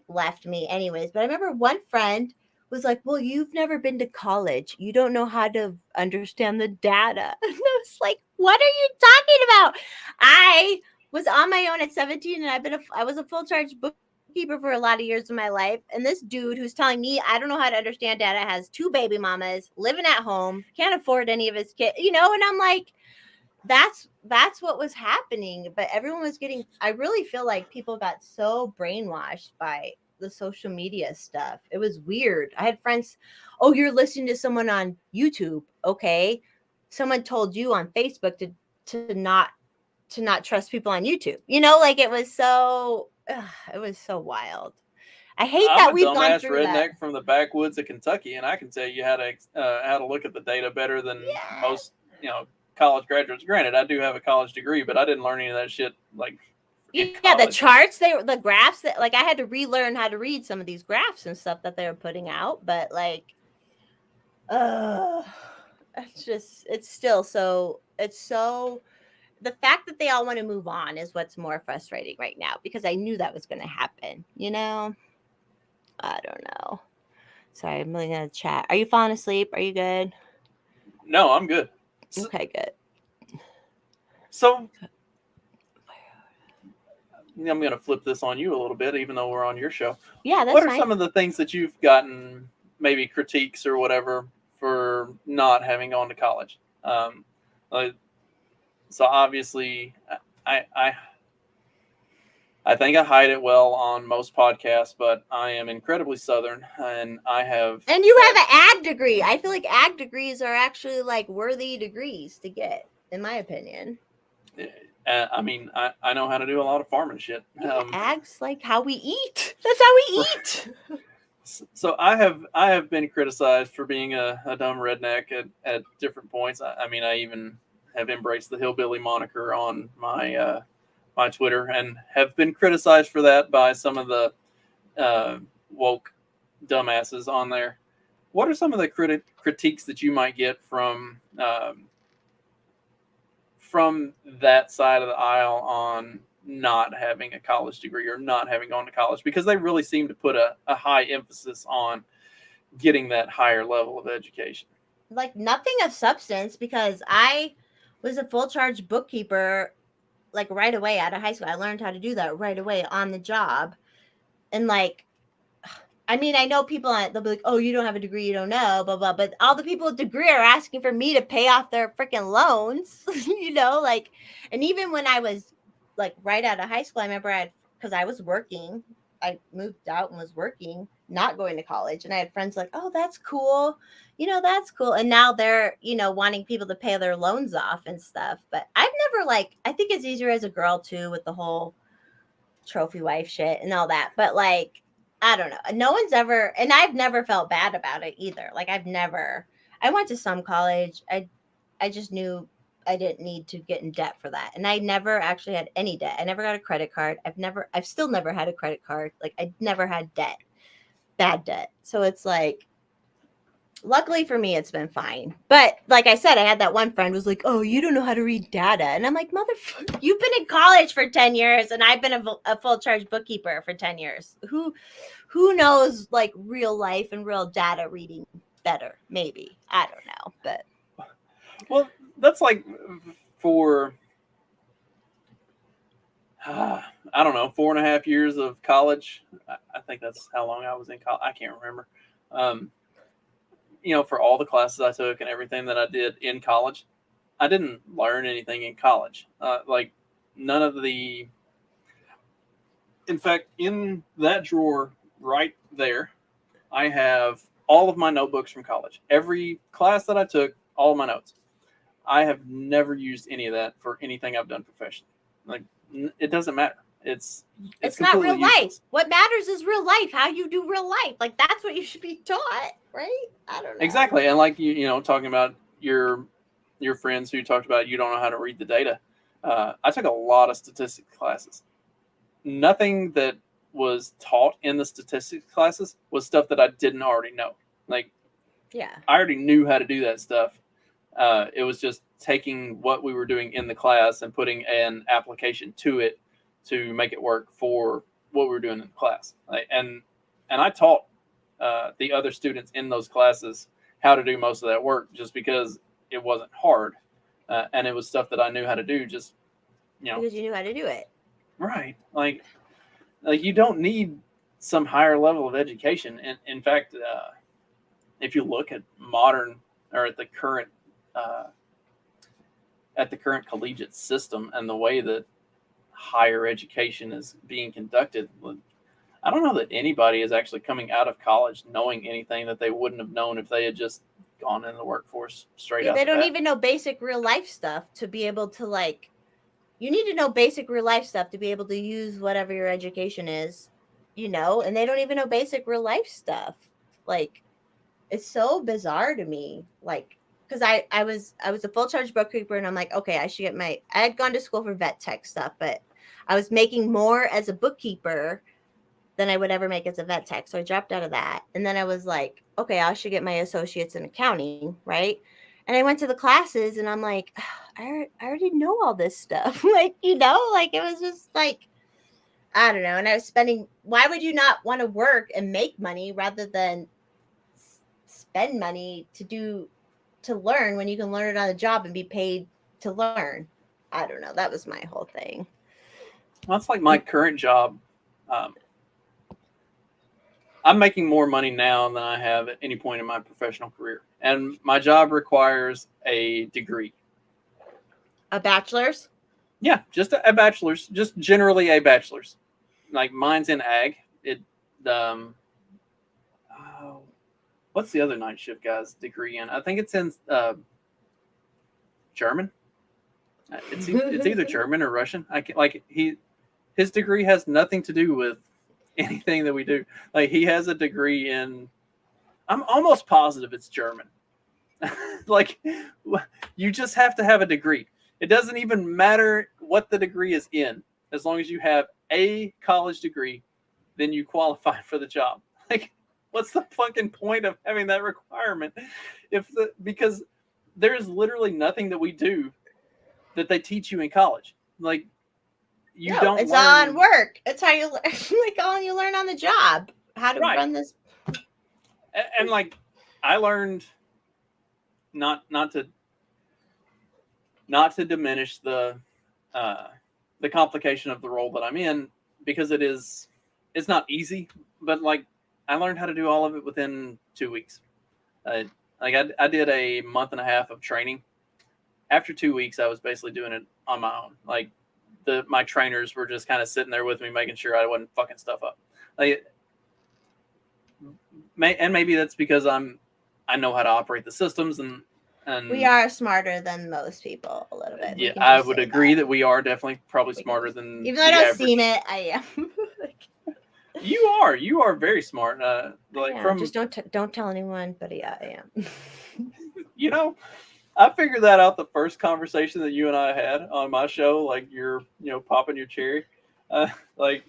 left me anyways. But I remember one friend was like, well, you've never been to college. You don't know how to understand the data. And I was like, what are you talking about? I was on my own at 17, and I was a full charge bookkeeper for a lot of years of my life. And this dude who's telling me I don't know how to understand data has 2 baby mamas, living at home, can't afford any of his kids, and I'm like, that's what was happening. But everyone was getting, I really feel like people got so brainwashed by the social media stuff. It was weird. I had friends, oh, you're listening to someone on YouTube. Okay. Someone told you on Facebook to not trust people on YouTube. It was so wild. I hate that we've gone through redneck that. From the backwoods of Kentucky, and I can tell you how to look at the data better than most, college graduates. Granted, I do have a college degree, but I didn't learn any of that shit the charts, the graphs, that I had to relearn how to read some of these graphs and stuff that they were putting out. But it's so the fact that they all want to move on is what's more frustrating right now, because I knew that was going to happen. I don't know. Sorry, I'm looking at the chat. Are you falling asleep? Are you good? No, I'm good. Okay, good. So I'm going to flip this on you a little bit, even though we're on your show. Yeah, that's What are fine. some of the things that you've gotten, maybe critiques or whatever, for not having gone to college? So obviously, I think I hide it well on most podcasts, but I am incredibly Southern, and I have. And you have an ag degree. I feel like ag degrees are actually like worthy degrees to get, in my opinion. I mean, I know how to do a lot of farming shit. Yeah, ag's like how we eat. That's how we eat. So I have been criticized for being a dumb redneck at different points. I mean, I even have embraced the hillbilly moniker on my my Twitter, and have been criticized for that by some of the woke dumbasses on there. What are some of the critiques that you might get from that side of the aisle on not having a college degree or not having gone to college? Because they really seem to put a high emphasis on getting that higher level of education. Like nothing of substance, because I was a full charge bookkeeper like right away out of high school. I learned how to do that right away on the job. And like, I mean, I know people, they'll be like, oh, you don't have a degree, you don't know, blah, blah. But all the people with degree are asking for me to pay off their freaking loans, you know, like, and even when I was like right out of high school, I remember because I was working, I moved out and was working, not going to college. And I had friends like, oh, that's cool. You know, that's cool. And now they're, you know, wanting people to pay their loans off and stuff. But I've never like, I think it's easier as a girl too with the whole trophy wife shit and all that. But like, I don't know. No one's ever, and I've never felt bad about it either. Like I went to some college. I just knew I didn't need to get in debt for that. And I never actually had any debt. I never got a credit card. I've still never had a credit card. Like I never had debt, bad debt. So it's like, luckily for me, it's been fine. But like I said, I had that one friend who was like, oh, you don't know how to read data. And I'm like, motherfucker, you've been in college for 10 years and I've been a full charge bookkeeper for 10 years. Who knows like real life and real data reading better? Maybe. I don't know. But well, that's like for, I don't know, 4.5 years of college. I think that's how long I was in college. I can't remember. You know, for all the classes I took and everything that I did in college, I didn't learn anything in college. Like none of the, in fact, in that drawer right there, I have all of my notebooks from college. Every class that I took, all of my notes. I have never used any of that for anything I've done professionally. Like it doesn't matter. It's not real useless. life. What matters is real life. How you do real life. Like that's what you should be taught, right? I don't know. Exactly. And like you know, talking about your friends who talked about you don't know how to read the data. I took a lot of statistics classes. Nothing that was taught in the statistics classes was stuff that I didn't already know. Like, yeah, I already knew how to do that stuff. It was just taking what we were doing in the class and putting an application to it to make it work for what we were doing in the class. And I taught the other students in those classes how to do most of that work just because it wasn't hard. And it was stuff that I knew how to do just, you know. Because you knew how to do it. Right. Like you don't need some higher level of education. And in fact, if you look at modern or at the current collegiate system and the way that higher education is being conducted, I don't know that anybody is actually coming out of college knowing anything that they wouldn't have known if they had just gone in the workforce straight out. They don't even know basic real life stuff to be able to like. You need to know basic real life stuff to be able to use whatever your education is, you know. And they don't even know basic real life stuff. Like, it's so bizarre to me. Like, because I was a full charge bookkeeper, and I'm like, okay, I should get I had gone to school for vet tech stuff, but I was making more as a bookkeeper than I would ever make as a vet tech. So I dropped out of that. And then I was like, okay, I should get my associates in accounting, right? And I went to the classes and I'm like, I already know all this stuff. Like, you know, like it was just like, I don't know. And I was why would you not want to work and make money rather than spend money to learn when you can learn it on the job and be paid to learn? I don't know. That was my whole thing. Well, that's like my current job. I'm making more money now than I have at any point in my professional career. And my job requires a degree. A bachelor's? Yeah, just a bachelor's, just generally a bachelor's. Like mine's in ag. What's the other night shift guy's degree in? I think it's in German. It's either German or Russian. His degree has nothing to do with anything that we do. Like he has a degree in, I'm almost positive it's German. Like you just have to have a degree. It doesn't even matter what the degree is in. As long as you have a college degree, then you qualify for the job. Like what's the fucking point of having that requirement? Because there's literally nothing that we do that they teach you in college. Like it's on work. It's how you like all you learn on the job how to run this. And like I learned not to not to diminish the complication of the role that I'm in, because it's not easy, but like I learned how to do all of it within 2 weeks. Like I did a month and a half of training. After 2 weeks, I was basically doing it on my own. Like my trainers were just kind of sitting there with me, making sure I wasn't fucking stuff up. Like, and maybe that's because I know how to operate the systems, and we are smarter than most people a little bit. Yeah, I would agree that we are definitely probably smarter than, even though I don't seem it, I am. You are very smart. Just don't tell anyone, but yeah, I am. You know, I figured that out the first conversation that you and I had on my show. Like you're popping your cherry. Like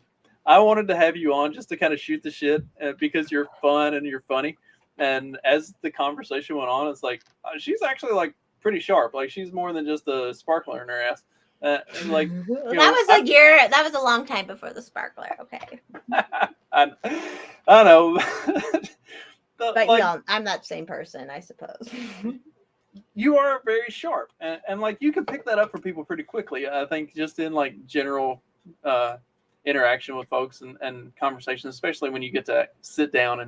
I wanted to have you on just to kind of shoot the shit because you're fun and you're funny. And as the conversation went on, it's like she's actually like pretty sharp. Like she's more than just a sparkler in her ass. Like that was a long time before the sparkler. Okay. I know. But like, I'm that same person, I suppose. You are very sharp, and like you can pick that up for people pretty quickly. I think just in like general interaction with folks and conversations, especially when you get to sit down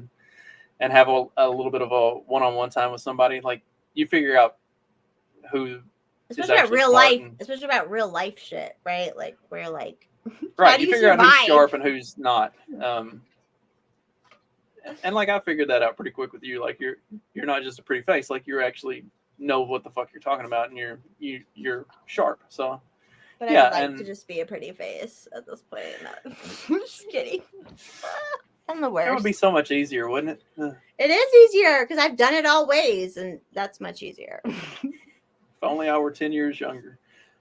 and have a little bit of a one-on-one time with somebody, like you figure out who. Especially about real life, especially about real life shit, right? Like we're like, right? You figure out who's sharp and who's not. And like I figured that out pretty quick with you. Like you're not just a pretty face. Like you actually know what the fuck you're talking about, and you're sharp. So. But yeah, I would like to just be a pretty face at this point. I'm just kidding. I'm the worst. It would be so much easier, wouldn't it? It is easier because I've done it all ways, and that's much easier. If only I were 10 years younger.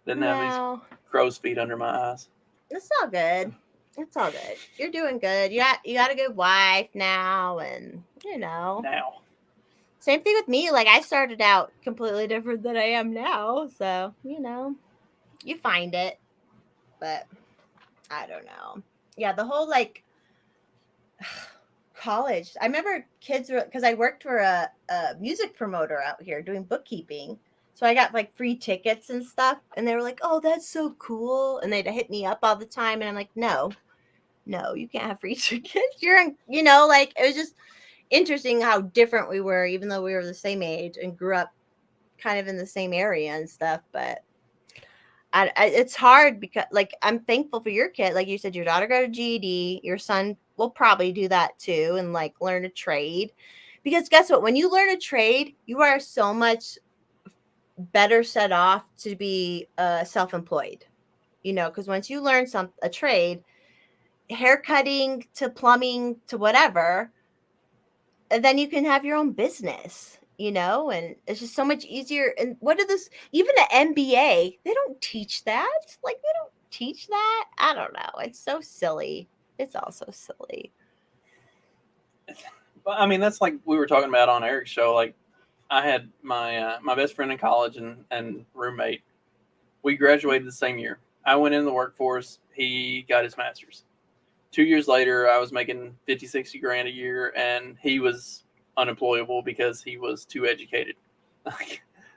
Didn't have these crow's feet under my eyes. It's all good. It's all good. You're doing good. You got a good wife now, and now. Same thing with me. Like I started out completely different than I am now, so you find it, but I don't know. Yeah, the whole like college. I remember kids were, because I worked for a music promoter out here doing bookkeeping. So I got like free tickets and stuff, and they were like, "Oh, that's so cool!" And they'd hit me up all the time, and I'm like, "No, you can't have free tickets. You're in, like it was just interesting how different we were, even though we were the same age and grew up kind of in the same area and stuff. But it's hard because, like, I'm thankful for your kid. Like you said, your daughter got a GED. Your son will probably do that too, and like learn a trade. Because guess what? When you learn a trade, you are so much better set off to be self-employed. Because once you learn a trade, haircutting to plumbing to whatever, then you can have your own business. And it's just so much easier. And even the MBA, they don't teach that. Like, they don't teach that. I don't know. It's so silly. It's all so silly. But I mean, that's like we were talking about on Eric's show. Like, I had my best friend in college and roommate. We graduated the same year. I went in the workforce. He got his master's. 2 years later, I was making 50, 60 grand a year, and he was unemployable because he was too educated.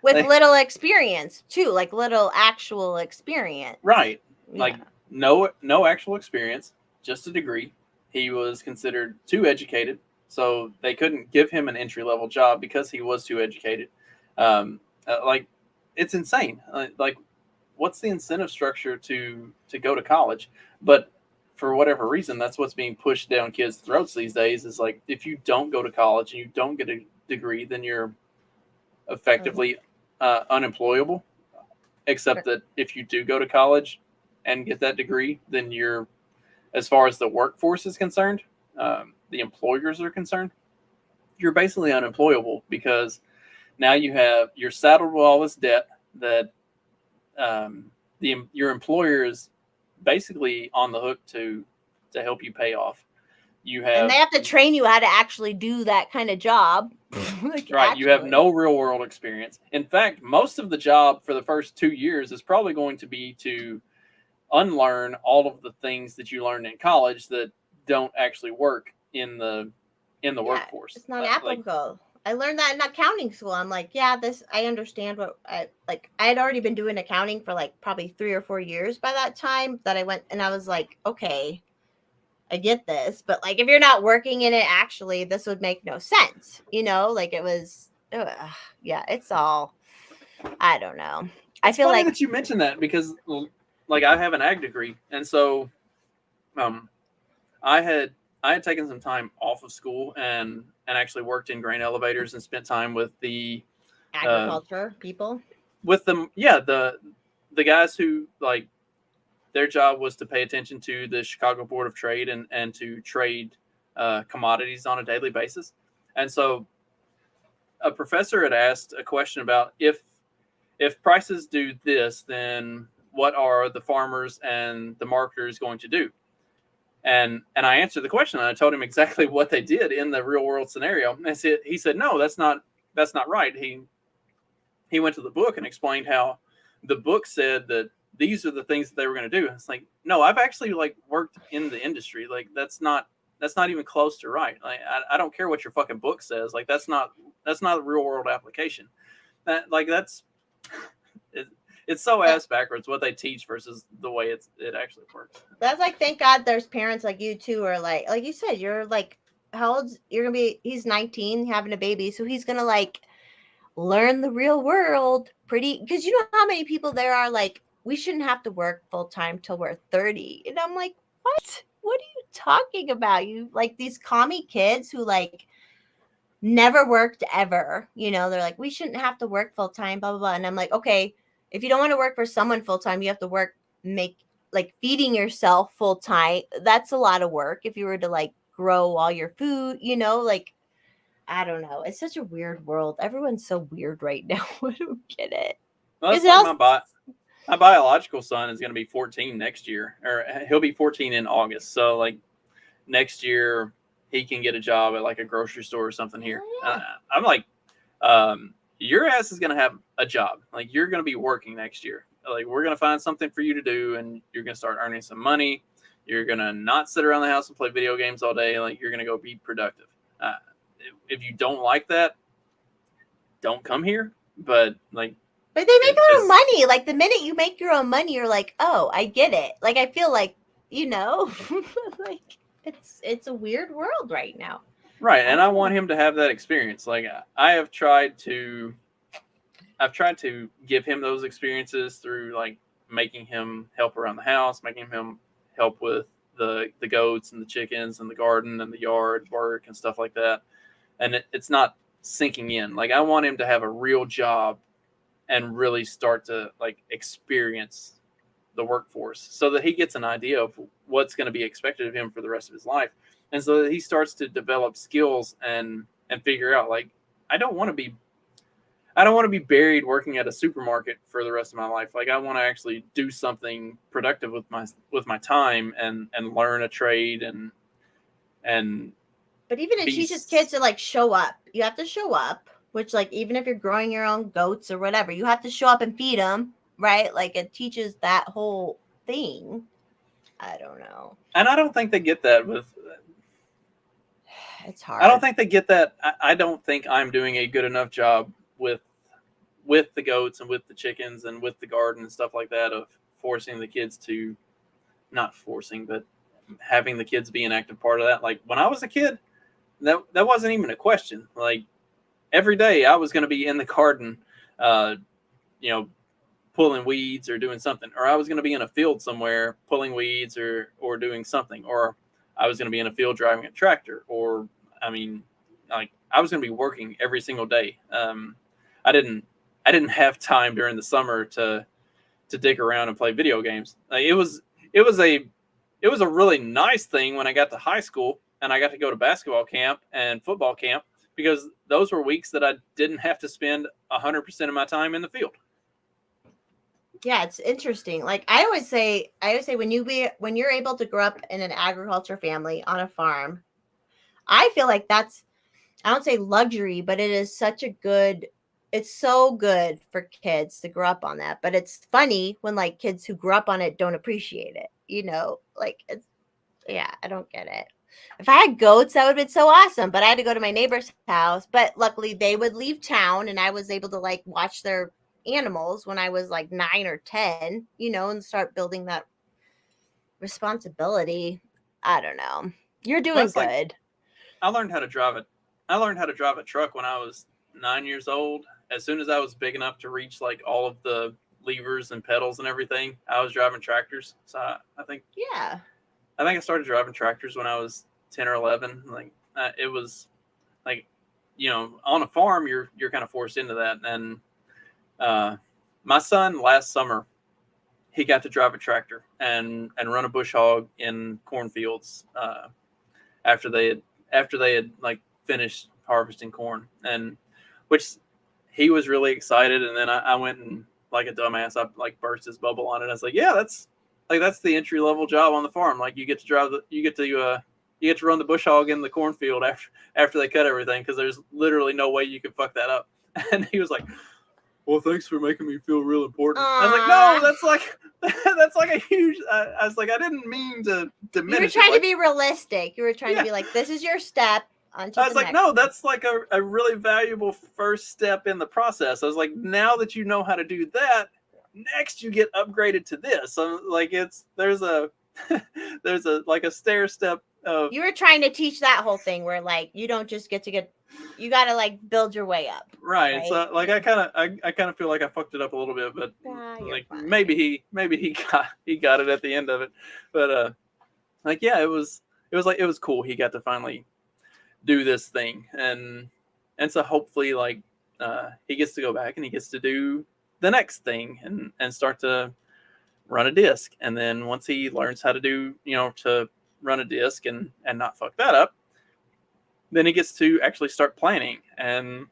With little experience too, like little actual experience. Right. Yeah. Like no actual experience, just a degree. He was considered too educated, so they couldn't give him an entry-level job because he was too educated. Like, it's insane. Like, what's the incentive structure to go to college? But for whatever reason, that's what's being pushed down kids' throats these days, is like, if you don't go to college and you don't get a degree, then you're effectively unemployable. Except that if you do go to college and get that degree, then you're, as far as the workforce is concerned, the employers are concerned, you're basically unemployable, because now you're saddled with all this debt that your employer is basically on the hook to help you pay off. And they have to train you how to actually do that kind of job. Like, right. Actually. You have no real world experience. In fact, most of the job for the first 2 years is probably going to be to unlearn all of the things that you learned in college that don't actually work in the workforce. It's not applicable. I learned that in accounting school. I'm like, yeah, I understand what I had already been doing accounting for like probably 3 or 4 years by that time that I went, and I was like, okay, I get this, but like if you're not working in it actually, this would make no sense. Like it was yeah, it's all, I don't know. I It's feel funny like that you mentioned that because, like, I have an ag degree, and so, um, I had I had taken some time off of school and actually worked in grain elevators and spent time uh, agriculture people. with them. Yeah, the guys who like their job was to pay attention to the Chicago Board of Trade and to trade commodities on a daily basis. And so a professor had asked a question about if prices do this, then what are the farmers and the marketers going to do? And I answered the question and I told him exactly what they did in the real world scenario. And he said, no, that's not right. He went to the book and explained how the book said that these are the things that they were going to do. It's like, no, I've actually like worked in the industry. Like that's not even close to right. Like I don't care what your fucking book says. Like that's not a real world application. That's it, it's so ass backwards what they teach versus the way it actually works. That's like, thank God there's parents like you too, or like you said, you're like, how old you're gonna be? He's 19 having a baby, so he's gonna like learn the real world pretty, because you know how many people there are like, we shouldn't have to work full time till we're 30. And I'm like, what are you talking about? You like these commie kids who like never worked ever, they're like, we shouldn't have to work full time, blah blah blah. And I'm like, okay, if you don't want to work for someone full time, you have to work, make like feeding yourself full time. That's a lot of work if you were to like grow all your food, like, I don't know. It's such a weird world. Everyone's so weird right now. I don't get it. Well, Is that's it like else? my biological son is going to be 14 next year, or he'll be 14 in August. So like next year he can get a job at like a grocery store or something here. Yeah. I'm like, your ass is going to have a job. Like you're going to be working next year. Like we're going to find something for you to do, and you're going to start earning some money. You're going to not sit around the house and play video games all day. Like you're going to go be productive. If you don't like that, don't come here. But like, But they make their own money. Like the minute you make your own money, you're like, oh, I get it. Like I feel like, like it's a weird world right now. Right, and I want him to have that experience. Like I've tried to give him those experiences through like making him help around the house, making him help with the goats and the chickens and the garden and the yard work and stuff like that. And it's not sinking in. Like I want him to have a real job and really start to like experience the workforce so that he gets an idea of what's going to be expected of him for the rest of his life, and so that he starts to develop skills and figure out like I don't want to be buried working at a supermarket for the rest of my life. Like I want to actually do something productive with my time and learn a trade and But even it teaches kids to like show up. You have to show up, which like even if you're growing your own goats or whatever, you have to show up and feed them, right? Like it teaches that whole thing. I don't know. And I don't think they get that with. It's hard. I don't think they get that. I don't think I'm doing a good enough job with the goats and with the chickens and with the garden and stuff like that of forcing the kids to, not forcing, but having the kids be an active part of that. Like when I was a kid, that wasn't even a question. Like every day I was going to be in the garden, pulling weeds or doing something, or I was going to be in a field somewhere pulling weeds or doing something, or I was going to be in a field driving a tractor, or like I was going to be working every single day. I didn't have time during the summer to dig around and play video games. Like, it was a really nice thing when I got to high school and I got to go to basketball camp and football camp, because those were weeks that I didn't have to spend 100% of my time in the field. Yeah, it's interesting. Like I always say when you're able to grow up in an agriculture family on a farm, I feel like that's, I don't say luxury, but it is it's so good for kids to grow up on that. But it's funny when like kids who grew up on it don't appreciate it, like it's, yeah, I don't get it. If I had goats, that would have been so awesome. But I had to go to my neighbor's house. But luckily, they would leave town, and I was able to like watch their animals when I was like 9 or 10, and start building that responsibility. I don't know. You're Well, doing it's like good. I learned how to drive it. I learned how to drive a truck when I was 9 years old. As soon as I was big enough to reach like all of the levers and pedals and everything, I was driving tractors. So I think Yeah. I started driving tractors when I was 10 or 11. Like it was like, on a farm, you're kind of forced into that. And my son last summer, he got to drive a tractor and run a bush hog in cornfields after they had like finished harvesting corn, and which he was really excited. And then I went and like a dumbass, I like burst his bubble on it. I was like, yeah, that's the entry level job on the farm. Like you get to you get to run the bush hog in the cornfield after they cut everything, because there's literally no way you can fuck that up. And he was like, well, thanks for making me feel real important. I was like, no, that's like that's like a huge. I was like, I didn't mean to diminish. You were trying it. Like, to be realistic. You were trying to be like, this is your step onto I was the like, next no, one. that's like a really valuable first step in the process. I was like, now that you know how to do that, next you get upgraded to this. So like there's a like a stair step of. You were trying to teach that whole thing where like you don't just get you got to like build your way up. Right. So like I kind of feel like I fucked it up a little bit, but like fine. maybe he got it at the end of it. But like yeah, it was cool. He got to finally do this thing, and so hopefully like he gets to go back and he gets to do the next thing and start to run a disc. And then once he learns how to do, to run a disc and not fuck that up, then he gets to actually start planning and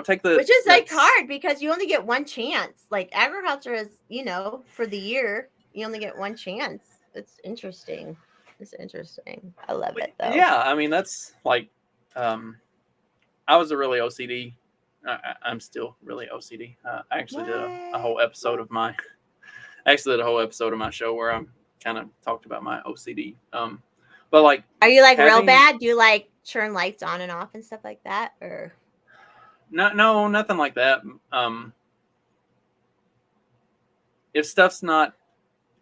take the, which is like hard because you only get one chance. Like agriculture is, for the year you only get one chance. It's interesting. I love it though. Yeah, I mean that's like I was a really OCD. I'm still really OCD. I actually did a whole episode of my show where I kind of talked about my OCD. But like, are you like real bad? Do you like turn lights on and off and stuff like that, or? No, nothing like that. If stuff's not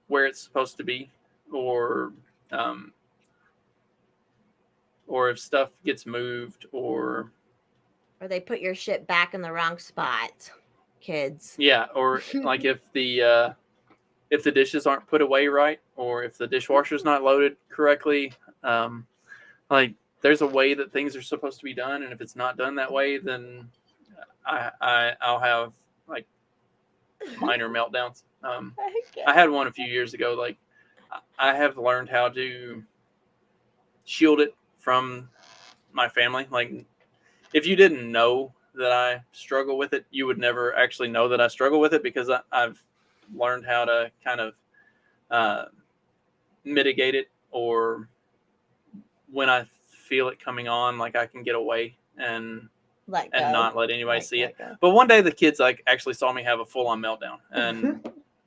where it's supposed to be, or if stuff gets moved, or they put your shit back in the wrong spot, kids. Yeah, or like if the dishes aren't put away right, or if the dishwasher's not loaded correctly, like there's a way that things are supposed to be done, and if it's not done that way, then I'll have like minor meltdowns. I had one a few years ago. Like I have learned how to shield it from my family. Like if you didn't know that I struggle with it, you would never actually know that I struggle with it, because I've learned how to kind of mitigate it, or when I feel it coming on, like I can get away and not let anybody see it. But one day the kids like actually saw me have a full-on meltdown, and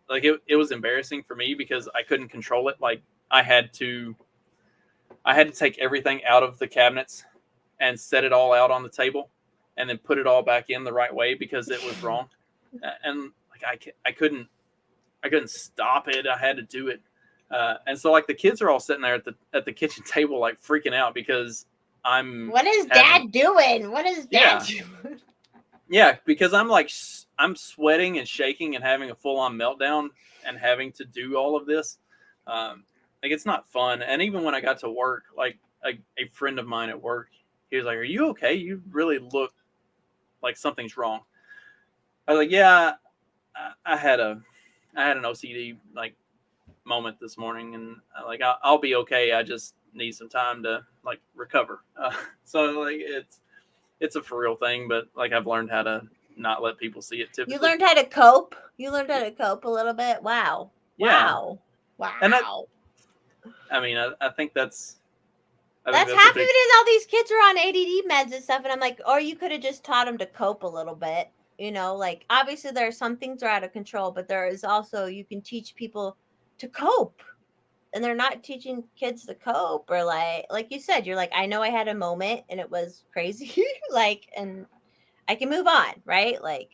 like it was embarrassing for me because I couldn't control it. Like I had to take everything out of the cabinets and set it all out on the table, and then put it all back in the right way because it was wrong. And like I couldn't stop it. I had to do it. And so like the kids are all sitting there at the kitchen table like freaking out because what is dad doing? What is dad doing? Yeah, because I'm sweating and shaking and having a full-on meltdown and having to do all of this. Like it's not fun. And even when I got to work, like a friend of mine at work, he was like, "Are you okay? You really look like something's wrong." I was like, "Yeah, I had an OCD like moment this morning, and like I'll be okay. I just need some time to like recover." So like it's a for real thing, but like I've learned how to not let people see it. Typically, you learned how to cope. You learned how to cope a little bit. Wow. Yeah. Wow. And I mean, I think that's half of it is all these kids are on ADD meds and stuff, and I'm like, or you could have just taught them to cope a little bit. Like obviously there are some things are out of control, but there is also you can teach people to cope. and they're not teaching kids to cope, or like you said, you're like, I know I had a moment and it was crazy, like, and I can move on, right? Like,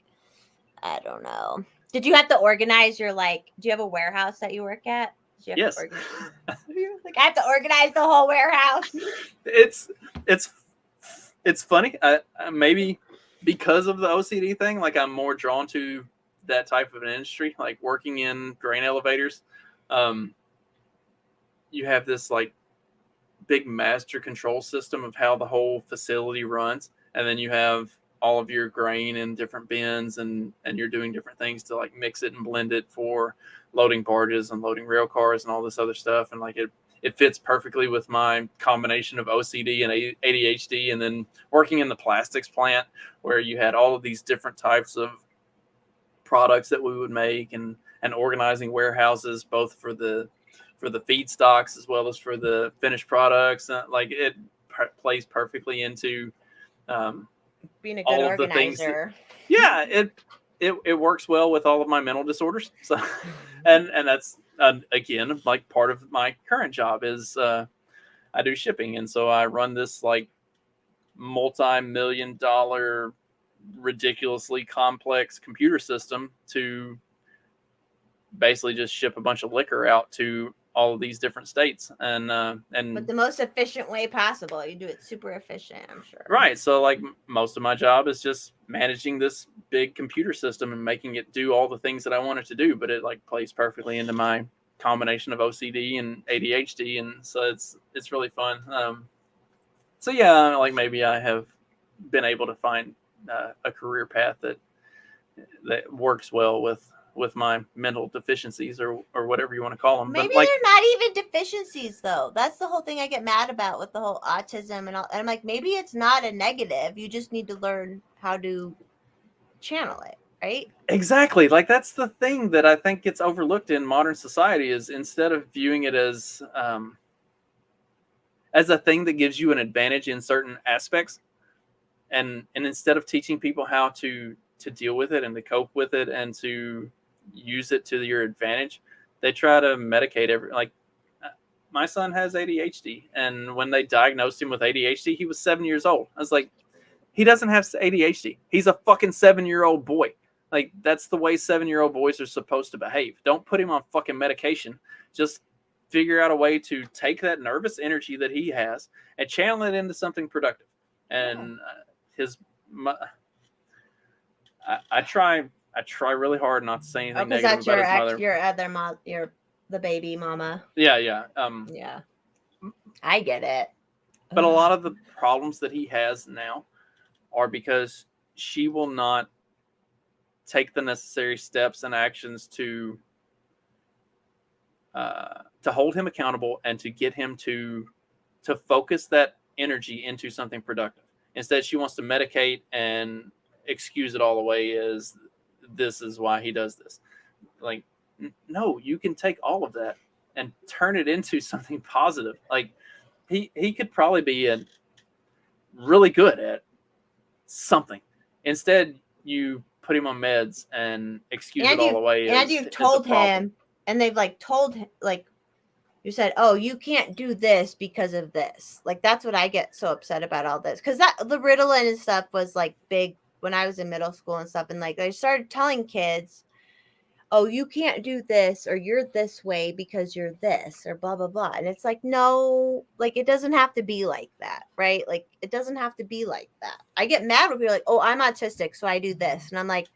I don't know. Did you have to organize your, like, do you have a warehouse that you work at? Did you have Yes. to organize? Like, I have to organize the whole warehouse. It's funny. Maybe because of the OCD thing, like I'm more drawn to that type of an industry, like working in grain elevators. You have this like big master control system of how the whole facility runs, and then you have all of your grain in different bins, and you're doing different things to like mix it and blend it for loading barges and loading rail cars and all this other stuff. And like it fits perfectly with my combination of OCD and ADHD. And then working in the plastics plant where you had all of these different types of products that we would make, and organizing warehouses both for the feedstocks as well as for the finished products. Like it plays perfectly into being a good all of the things organizer. Yeah, it works well with all of my mental disorders. So, and that's again like part of my current job is I do shipping, and so I run this like multi-million-dollar, ridiculously complex computer system to basically just ship a bunch of liquor out to all of these different states, and But the most efficient way possible. You do it super efficient, I'm sure. right. So like most of my job is just managing this big computer system and making it do all the things that I want it to do, but it like plays perfectly into my combination of OCD and ADHD, and so it's really fun. So yeah, like maybe I have been able to find a career path that works well with my mental deficiencies, or whatever you want to call them. Maybe But like, they're not even deficiencies, though. That's the whole thing I get mad about with the whole autism and all. And I'm like, maybe it's not a negative. You just need to learn how to channel it, right? exactly, like that's the thing that I think gets overlooked in modern society, is instead of viewing it as a thing that gives you an advantage in certain aspects, and instead of teaching people how to deal with it and to cope with it and to use it to your advantage, they try to medicate my son has ADHD, and when they diagnosed him with ADHD, he was 7 years old. I was like, he doesn't have ADHD. He's a fucking 7-year-old boy. Like, that's the way 7-year-old boys are supposed to behave. Don't put him on fucking medication. Just figure out a way to take that nervous energy that he has and channel it into something productive. And I try really hard not to say anything negative about his mother. Your other mom, the baby mama. Yeah. Yeah, I get it. But a lot of the problems that he has now are because she will not take the necessary steps and actions to hold him accountable and to get him to focus that energy into something productive. Instead, she wants to medicate and excuse it all away as this is why he does this. Like, no, you can take all of that and turn it into something positive. Like, he could probably be really good at something. Instead, you put him on meds and excuse it all away. And you've told him, and they've like told him, like you said, oh, you can't do this because of this. Like, that's what I get so upset about all this. Because the Ritalin and stuff was like big when I was in middle school and stuff. And like, I started telling kids, oh, you can't do this, or you're this way because you're this, or blah, blah, blah. And it's like, no, like, it doesn't have to be like that, right? Like, it doesn't have to be like that. I get mad when people are like, oh, I'm autistic, so I do this. And I'm like,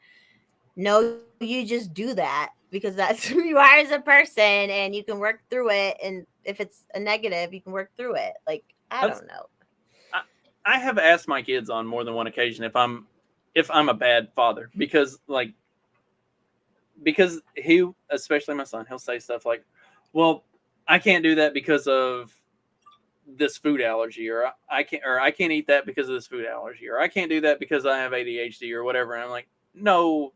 no, you just do that because that's who you are as a person, and you can work through it. And if it's a negative, you can work through it. Like, I don't know. I have asked my kids on more than one occasion if I'm a bad father, because he, especially my son, he'll say stuff like, well, I can't do that because of this food allergy, or I can't eat that because of this food allergy, or I can't do that because I have ADHD or whatever. And I'm like, no,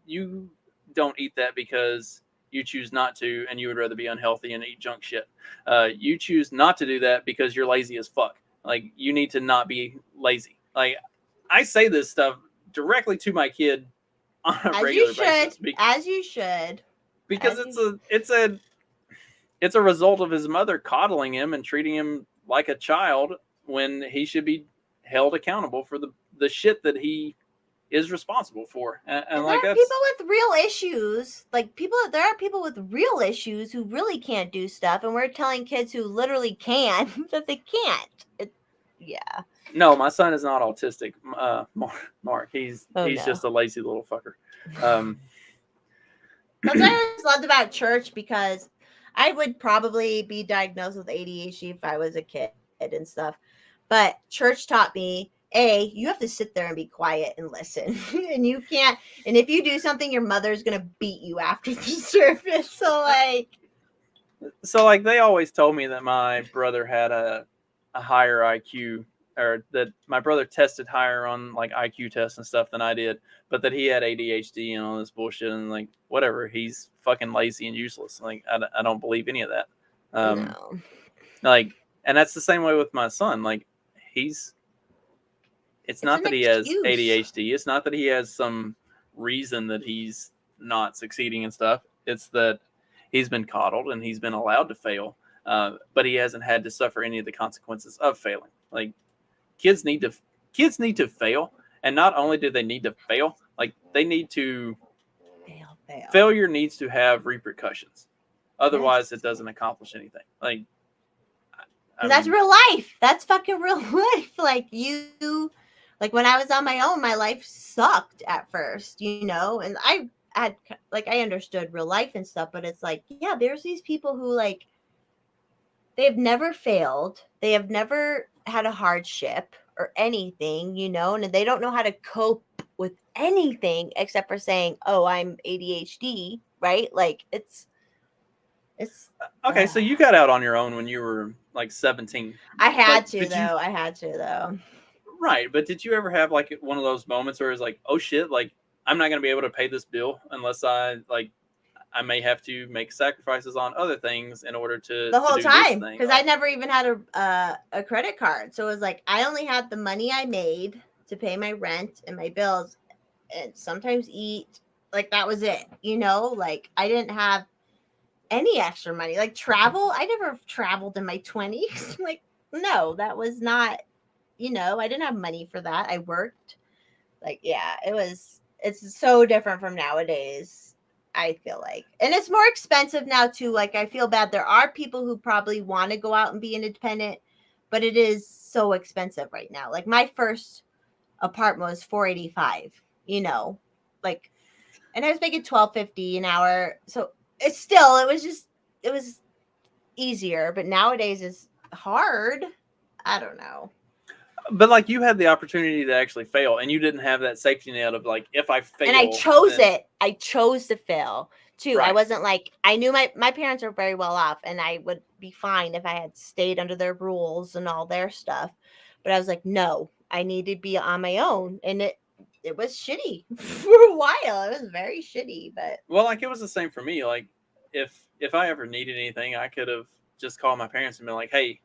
you don't eat that because you choose not to, and you would rather be unhealthy and eat junk shit. You choose not to do that because you're lazy as fuck. Like, you need to not be lazy. Like, I say this stuff directly to my kid on a regular basis. As you should. Because it's it's a result of his mother coddling him and treating him like a child when he should be held accountable for the shit that he is responsible for. And like there are that's people with real issues. Like there are people with real issues who really can't do stuff, and we're telling kids who literally can that they can't. Yeah. no, my son is not autistic. Mark, he's Oh, he's no. just a lazy little fucker. That's what I always loved about church, because I would probably be diagnosed with ADHD if I was a kid and stuff. But church taught me, you have to sit there and be quiet and listen. And you can't, and if you do something, your mother's going to beat you after the service. So like they always told me that my brother had a higher IQ, or that my brother tested higher on like IQ tests and stuff than I did, but that he had ADHD and all this bullshit, and like whatever, he's fucking lazy and useless. Like I don't believe any of that. No. Like, and that's the same way with my son. Like it's not that he has ADHD. It's not that he has some reason that he's not succeeding and stuff. It's that he's been coddled and he's been allowed to fail, but he hasn't had to suffer any of the consequences of failing. Like kids need to fail, and not only do they need to fail, like they need to Fail. Failure needs to have repercussions. Otherwise, it doesn't accomplish anything. Like that's real life. That's fucking real life. Like when I was on my own, my life sucked at first, and I understood real life and stuff, but it's like, yeah, there's these people who like, they have never failed. They have never had a hardship or anything, and they don't know how to cope with anything except for saying, oh, I'm ADHD, right? Like it's okay. So you got out on your own when you were like 17. I had to though. Right, but did you ever have like one of those moments where it's like, oh shit, like I'm not gonna be able to pay this bill unless I may have to make sacrifices on other things in order to the whole do time, this thing. because I never even had a credit card, so it was like I only had the money I made to pay my rent and my bills, and sometimes eat. Like that was it, Like I didn't have any extra money. Like travel, I never traveled in my 20s. Like no, that was not. I didn't have money for that. I worked. Like, yeah, it's so different from nowadays, I feel like. And it's more expensive now too. Like, I feel bad. There are people who probably want to go out and be independent, but it is so expensive right now. Like my first apartment was $485, like, and I was making $12.50 an hour. So it was easier, but nowadays it's hard. I don't know. But like you had the opportunity to actually fail, and you didn't have that safety net of like, if I fail, and I chose it. I chose to fail too. Right. I wasn't like, I knew my parents were very well off, and I would be fine if I had stayed under their rules and all their stuff. But I was like, no, I need to be on my own, and it was shitty for a while. It was very shitty, but well, like it was the same for me. Like if I ever needed anything, I could have just called my parents and been like, hey,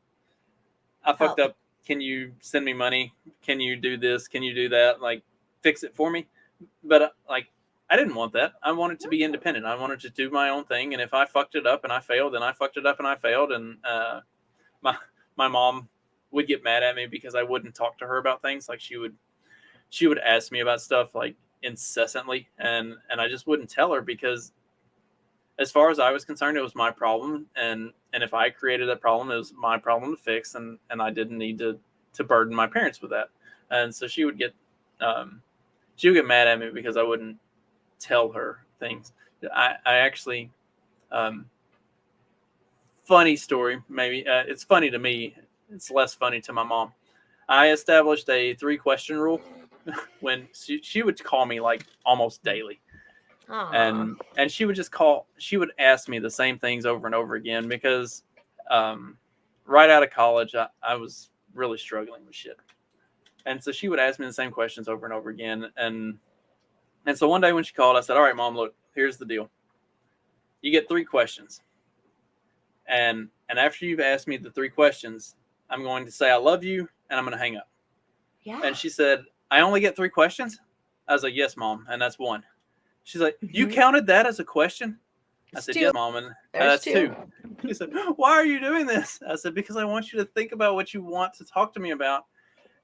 I fucked up. Can you send me money? Can you do this? Can you do that? Like, fix it for me. But like, I didn't want that. I wanted to be independent. I wanted to do my own thing. And if I fucked it up and I failed, then I fucked it up and I failed. And my mom would get mad at me because I wouldn't talk to her about things. Like she would ask me about stuff like incessantly, and I just wouldn't tell her because, as far as I was concerned, it was my problem, and if I created that problem, it was my problem to fix, and I didn't need to burden my parents with that. And so she would get mad at me because I wouldn't tell her things. I actually, funny story, maybe it's funny to me. It's less funny to my mom. I established a 3-question rule when she would call me like almost daily. Aww. And she would ask me the same things over and over again because right out of college I was really struggling with shit. And so she would ask me the same questions over and over again. And so one day when she called, I said, all right, Mom, look, here's the deal. You get 3 questions. And after you've asked me the 3 questions, I'm going to say I love you and I'm going to hang up. Yeah. And she said, I only get 3 questions? I was like, yes, Mom. And that's 1. She's like, you counted that as a question? I said, 2. yeah, Mom. And There's that's 2. He said, "Why are you doing this?" I said, "Because I want you to think about what you want to talk to me about,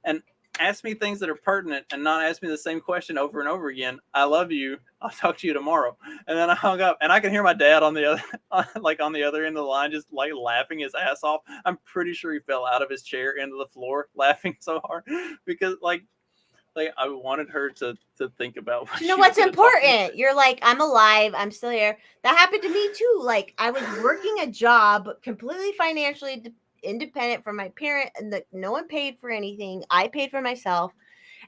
and ask me things that are pertinent, and not ask me the same question over and over again. I love you. I'll talk to you tomorrow." And then I hung up, and I can hear my dad on the other, on the other end of the line, just like laughing his ass off. I'm pretty sure he fell out of his chair into the floor, laughing so hard because like I wanted her to think about what You know she was what's gonna talk to me. important? You're like, I'm alive. I'm still here. That happened to me too. Like I was working a job completely financially independent from my parent, and no one paid for anything. I paid for myself.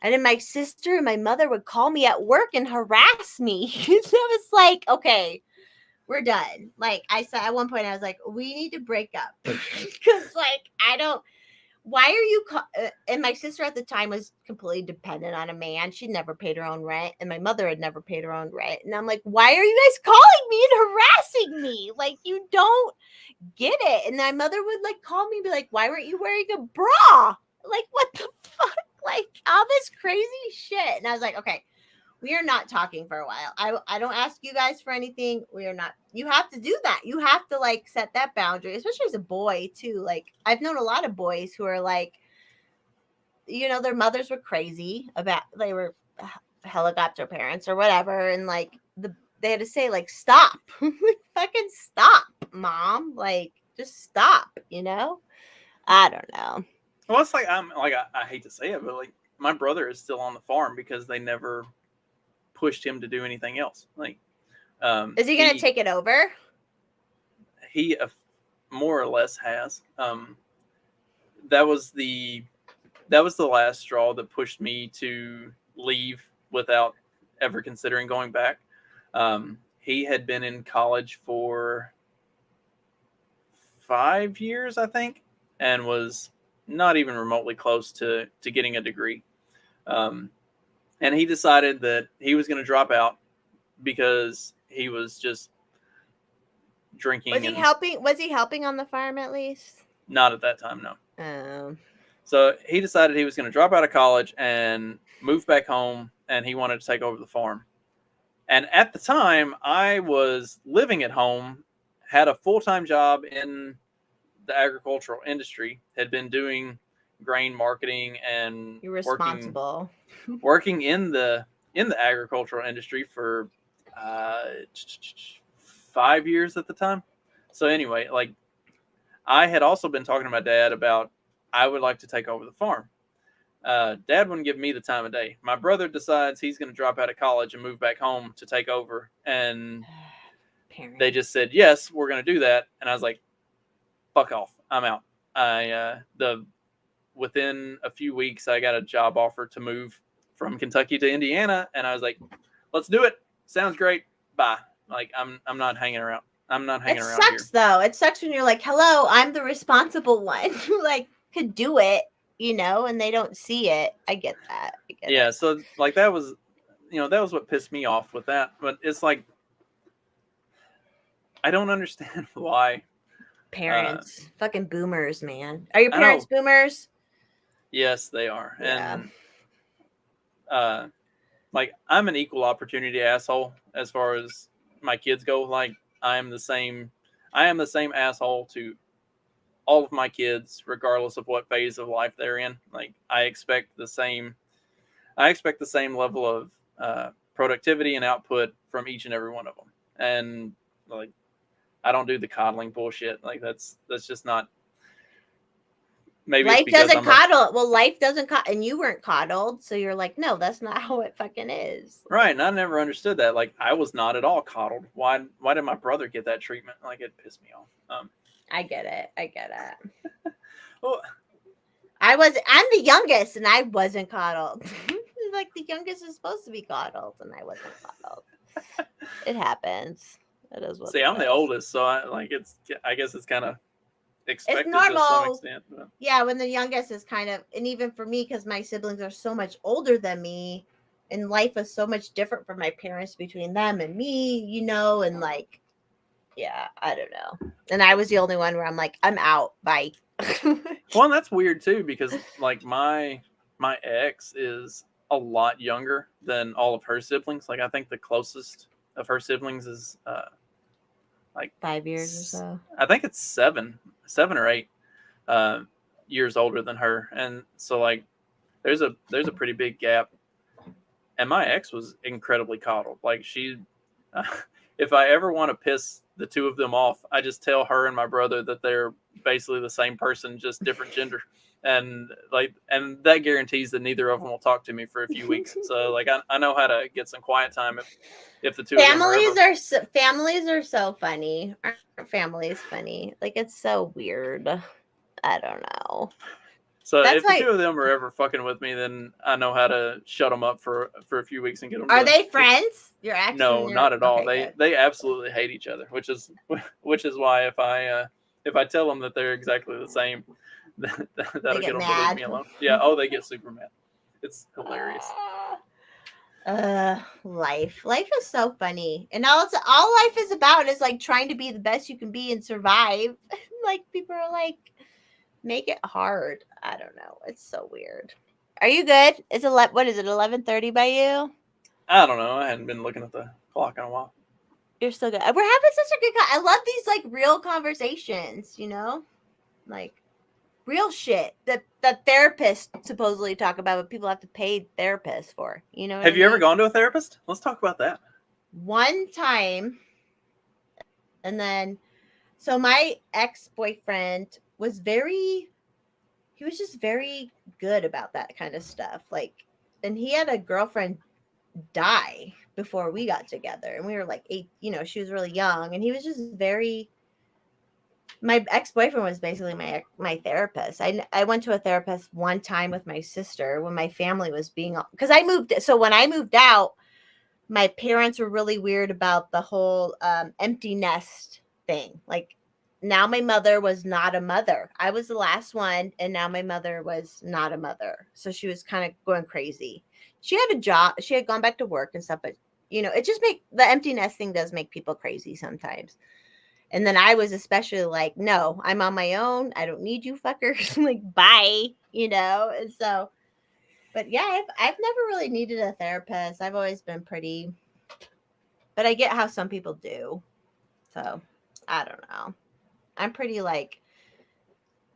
And then my sister and my mother would call me at work and harass me. So I was like, okay, we're done. Like I said at one point, I was like, we need to break up because like I don't. Why are you? And my sister at the time was completely dependent on a man. She never paid her own rent, and my mother had never paid her own rent. And I'm like, why are you guys calling me and harassing me? Like you don't get it. And my mother would like call me and be like, why weren't you wearing a bra? Like what the fuck? Like all this crazy shit. And I was like, okay, we are not talking for a while. I don't ask you guys for anything. We are not. You have to do that. You have to like set that boundary, especially as a boy too. Like I've known a lot of boys who are like, you know, their mothers were crazy about they were helicopter parents or whatever, and like they had to say like stop, like fucking stop, mom, like just stop. You know, I don't know. Well, it's like I hate to say it, but like my brother is still on the farm because they never pushed him to do anything else. Like, is he gonna take it over? He more or less has. That was the last straw that pushed me to leave without ever considering going back. He had been in college for 5 years, I think, and was not even remotely close to getting a degree. And he decided that he was going to drop out because he was just drinking. Was he helping? Was he helping on the farm at least? Not at that time, no. Oh. So he decided he was going to drop out of college and move back home, and he wanted to take over the farm. And at the time, I was living at home, had a full-time job in the agricultural industry, had been doing grain marketing and You're responsible. working in the agricultural industry for 5 years at the time. So anyway, like I had also been talking to my dad about I would like to take over the farm. Dad wouldn't give me the time of day. My brother decides he's going to drop out of college and move back home to take over, and they just said yes, we're going to do that. And I was like, fuck off, I'm out. Within a few weeks, I got a job offer to move from Kentucky to Indiana, and I was like, let's do it. Sounds great. Bye. Like I'm not hanging around. I'm not hanging around here. It sucks though. It sucks when you're like, hello, I'm the responsible one who like could do it, you know, and they don't see it. I get that. Yeah. So like that was what pissed me off with that. But it's like, I don't understand why. Parents, fucking boomers, man. Are your parents boomers? Yes, they are. Yeah. And like I'm an equal opportunity asshole as far as my kids go. Like I am the same asshole to all of my kids, regardless of what phase of life they're in. Like I expect the same level of productivity and output from each and every one of them. And like I don't do the coddling bullshit. Like that's just not. Maybe life doesn't coddle. Well, life doesn't coddle, and you weren't coddled, so you're like, no, that's not how it fucking is. Right, and I never understood that. Like, I was not at all coddled. Why did my brother get that treatment? Like, it pissed me off. I get it. Well, I'm the youngest, and I wasn't coddled. Like the youngest is supposed to be coddled, and I wasn't coddled. It happens. It is what. See, I'm the oldest, so I guess it's kind of expected it's normal. to some extent. But. Yeah, when the youngest is kind of, and even for me, because my siblings are so much older than me, and life is so much different for my parents between them and me, you know, and like, yeah, I don't know. And I was the only one where I'm like, I'm out. Bye. Well, that's weird too, because like my ex is a lot younger than all of her siblings. Like I think the closest of her siblings is like 5 years or so. I think it's 7 or 8 years older than her, and so like there's a pretty big gap. And my ex was incredibly coddled. Like she, if I ever want to piss the two of them off, I just tell her and my brother that they're basically the same person, just different gender. And and that guarantees that neither of them will talk to me for a few weeks. So like, I know how to get some quiet time if the two of them are ever... Families are so funny. Aren't families funny? Like, it's so weird. I don't know. So That's if the why- two of them are ever fucking with me, then I know how to shut them up for a few weeks and get them. Are they friends? Your ex? No, not at all. Okay, They absolutely hate each other, which is why if I tell them that they're exactly the same, that'll get them to leave me alone. Yeah. Oh, they get super mad. It's hilarious. Life is so funny, and all life is about is like trying to be the best you can be and survive. Like, people are like, make it hard. I don't know. It's so weird. Are you good? It's what is it? 11:30 by you? I don't know. I hadn't been looking at the clock in a while. You're still good. We're having such a good. I love these like real conversations. You know, like real shit that therapists supposedly talk about, but people have to pay therapists for. You know? Have you ever gone to a therapist? Let's talk about that. One time, and then, so my ex-boyfriend was just very good about that kind of stuff. Like, and he had a girlfriend die before we got together, and we were like 8, she was really young, and he was just my ex-boyfriend was basically my therapist. I went to a therapist one time with my sister when my family was because when I moved out, my parents were really weird about the whole empty nest thing. Like, now my mother was not a mother. I was the last one, and now my mother was not a mother. So she was kind of going crazy. She had a job. She had gone back to work and stuff, but it just the empty nest thing does make people crazy sometimes. And then I was especially like, no, I'm on my own. I don't need you fuckers. Like, bye, And so, but yeah, I've never really needed a therapist. I've always been pretty, but I get how some people do. So I don't know. I'm pretty like,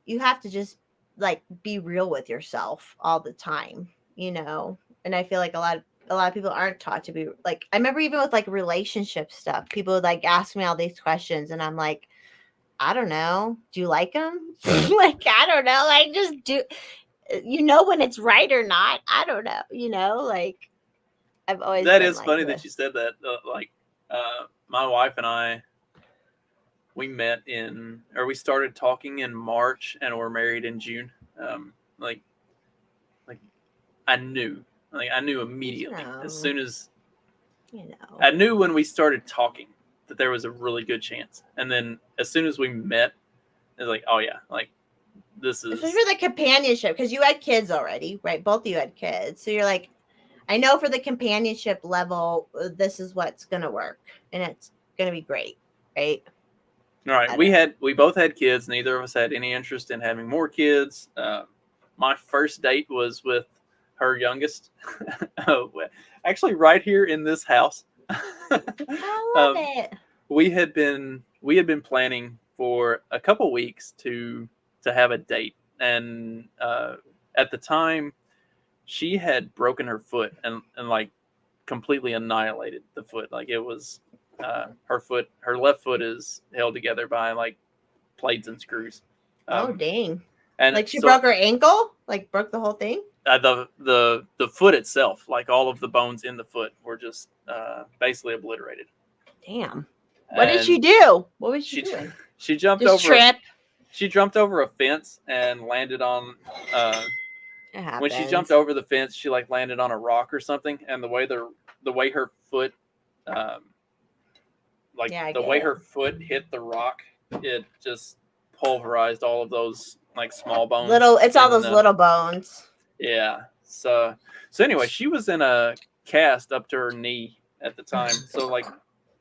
you have to just like be real with yourself all the time, And I feel like a lot of people aren't taught to be like, I remember even with like relationship stuff, people would like ask me all these questions, and I'm like, I don't know. Do you like them? Like, I don't know. I just do. When it's right or not. I don't know. Like, I've always. That is funny that you said that. My wife and I, we started talking in March and we're married in June. I knew immediately as soon as I knew when we started talking that there was a really good chance. And then as soon as we met, it was like, oh yeah, like this is. Especially for the companionship, because you had kids already, right? Both of you had kids. So you're like, I know for the companionship level, this is what's going to work. And it's going to be great, right? All right. We both had kids. Neither of us had any interest in having more kids. My first date was with her youngest. Actually, right here in this house. I love it. We had been planning for a couple weeks to have a date, and at the time, she had broken her foot and like completely annihilated the foot. Like, it was her left foot is held together by like plates and screws. Oh dang! And like, she broke her ankle, like broke the whole thing. The foot itself, like all of the bones in the foot, were just basically obliterated. Damn. What did she do? What was she doing? She jumped just over. Trip. She jumped over a fence and landed on. When she jumped over the fence, she like landed on a rock or something, and the way her foot, way her foot hit the rock, it just pulverized all of those like small bones. It's all those little bones. Yeah. So anyway, she was in a cast up to her knee at the time. So like,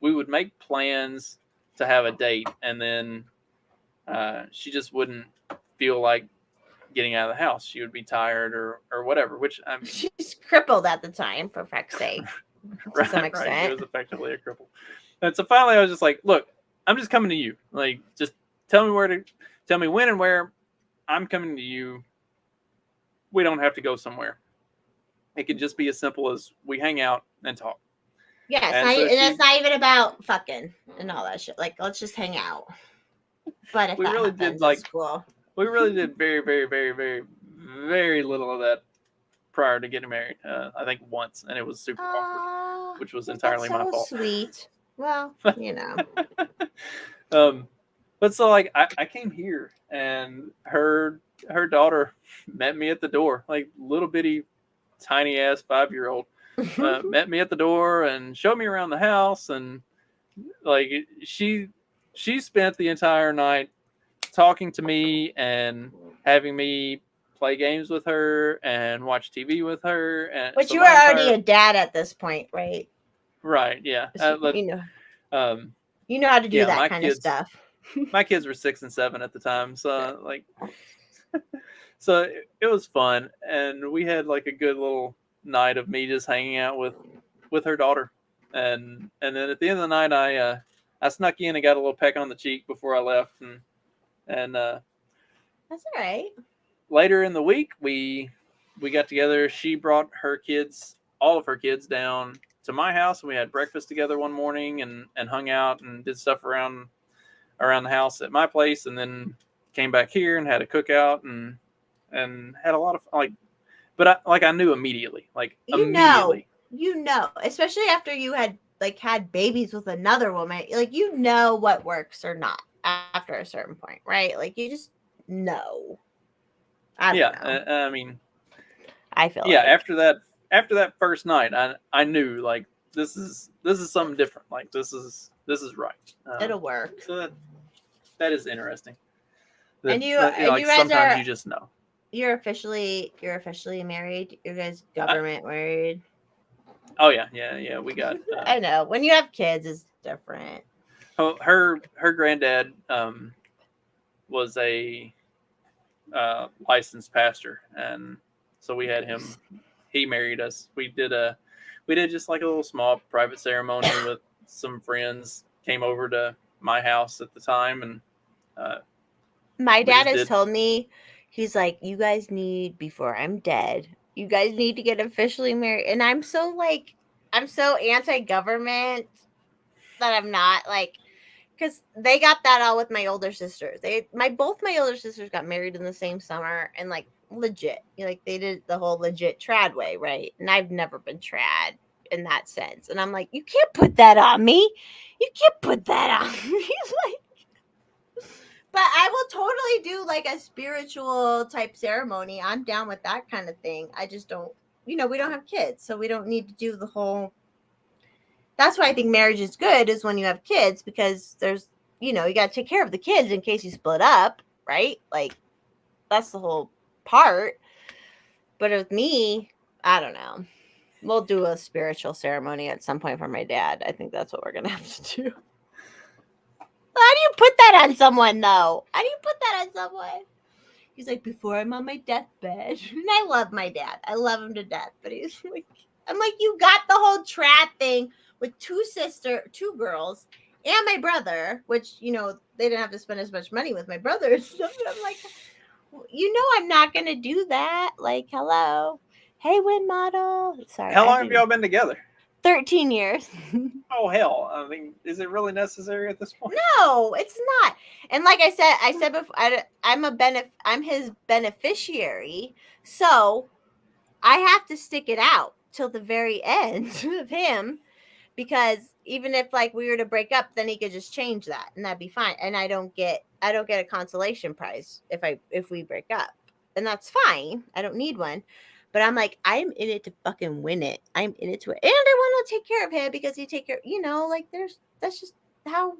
we would make plans to have a date, and then she just wouldn't feel like getting out of the house. She would be tired or whatever, which I mean, she's crippled at the time, for fuck's sake. To some extent. She was effectively a cripple. And so finally I was just like, look, I'm just coming to you. Like, just tell me when and where. I'm coming to you. We don't have to go somewhere. It can just be as simple as we hang out and talk. Yeah, And so it's not even about fucking and all that shit. Like, let's just hang out. But if we that really happens, did like it's cool. we really did very, very, very, very, very little of that prior to getting married. I think once, and it was super awkward, which was entirely that's my so fault. Sweet. Well, you know. But so like I came here, and her daughter met me at the door, like little bitty, tiny ass 5-year-old. Met me at the door and showed me around the house, and like she spent the entire night talking to me and having me play games with her and watch TV with her. And But so you were already a dad at this point, right? Right, yeah. You know how to do yeah, that kind of stuff. My kids were 6 and 7 at the time, so like, so it was fun, and we had like a good little night of me just hanging out with her daughter, and then at the end of the night, I snuck in and got a little peck on the cheek before I left, and that's all right. Later in the week, we got together. She brought all of her kids down to my house, and we had breakfast together one morning, and hung out and did stuff around the house at my place, and then came back here and had a cookout and had a lot of like. But I knew immediately, immediately. Especially after you had babies with another woman, like what works or not after a certain point, right? Like you just know. I don't know. I mean, I feel after that first night, I knew like this is something different. Like this is right. It'll work. So that is interesting. And you guys sometimes you just know. You're officially married. You guys government married. Oh yeah. We got. I know when you have kids, it's different. Oh, her granddad was a licensed pastor, and so we had him. He married us. We did just like a little small private ceremony with some friends. Came over to my house at the time, and my dad has told me, he's like, you guys need, before I'm dead, you guys need to get officially married. And I'm so anti-government that I'm not, like, because they got that all with my older sisters. Both my older sisters got married in the same summer, and like legit, like they did the whole legit trad way, right? And I've never been trad in that sense. And I'm like, you can't put that on me. You can't put that on me. Like, but I will totally do like a spiritual type ceremony. I'm down with that kind of thing. I just don't, we don't have kids, so we don't need to do the whole. That's why I think marriage is good, is when you have kids, because there's, you got to take care of the kids in case you split up, right? Like, that's the whole part. But with me, I don't know. We'll do a spiritual ceremony at some point for my dad. I think that's what we're going to have to do. How do you put that on someone, though? How do you put that on someone? He's like, before I'm on my deathbed. And I love my dad. I love him to death. But he's like, I'm like, you got the whole trad thing with two girls, and my brother, which, they didn't have to spend as much money with my brother and stuff. And I'm like, I'm not going to do that. Like, hello. Hey, Wind Model. Sorry. How long have y'all been together? 13 years. Oh, hell. I mean, is it really necessary at this point? No, it's not. And like I said before, I'm his beneficiary. So I have to stick it out till the very end of him, because even if like we were to break up, then he could just change that and that'd be fine. And I don't get a consolation prize if we break up. And that's fine. I don't need one. But I'm like, I'm in it to fucking win it. I'm in it to it. And I want to take care of him because he take care, like that's just how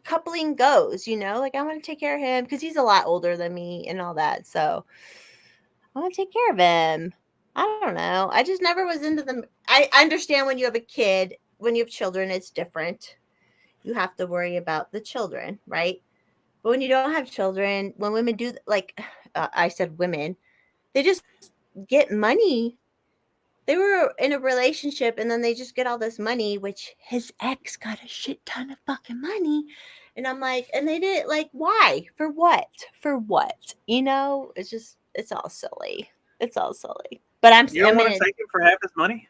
coupling goes, like I want to take care of him because he's a lot older than me and all that. So I want to take care of him. I don't know. I just never was into them. I understand when you have a kid, when you have children, it's different. You have to worry about the children, right? But when you don't have children, when women do, like I said, women, they just get money. They were in a relationship and then they just get all this money, which his ex got a shit ton of fucking money. And I'm like, and they did like, why? For what? For what? You know, it's all silly. It's all silly. But You don't I'm want in to it. take him for half his money?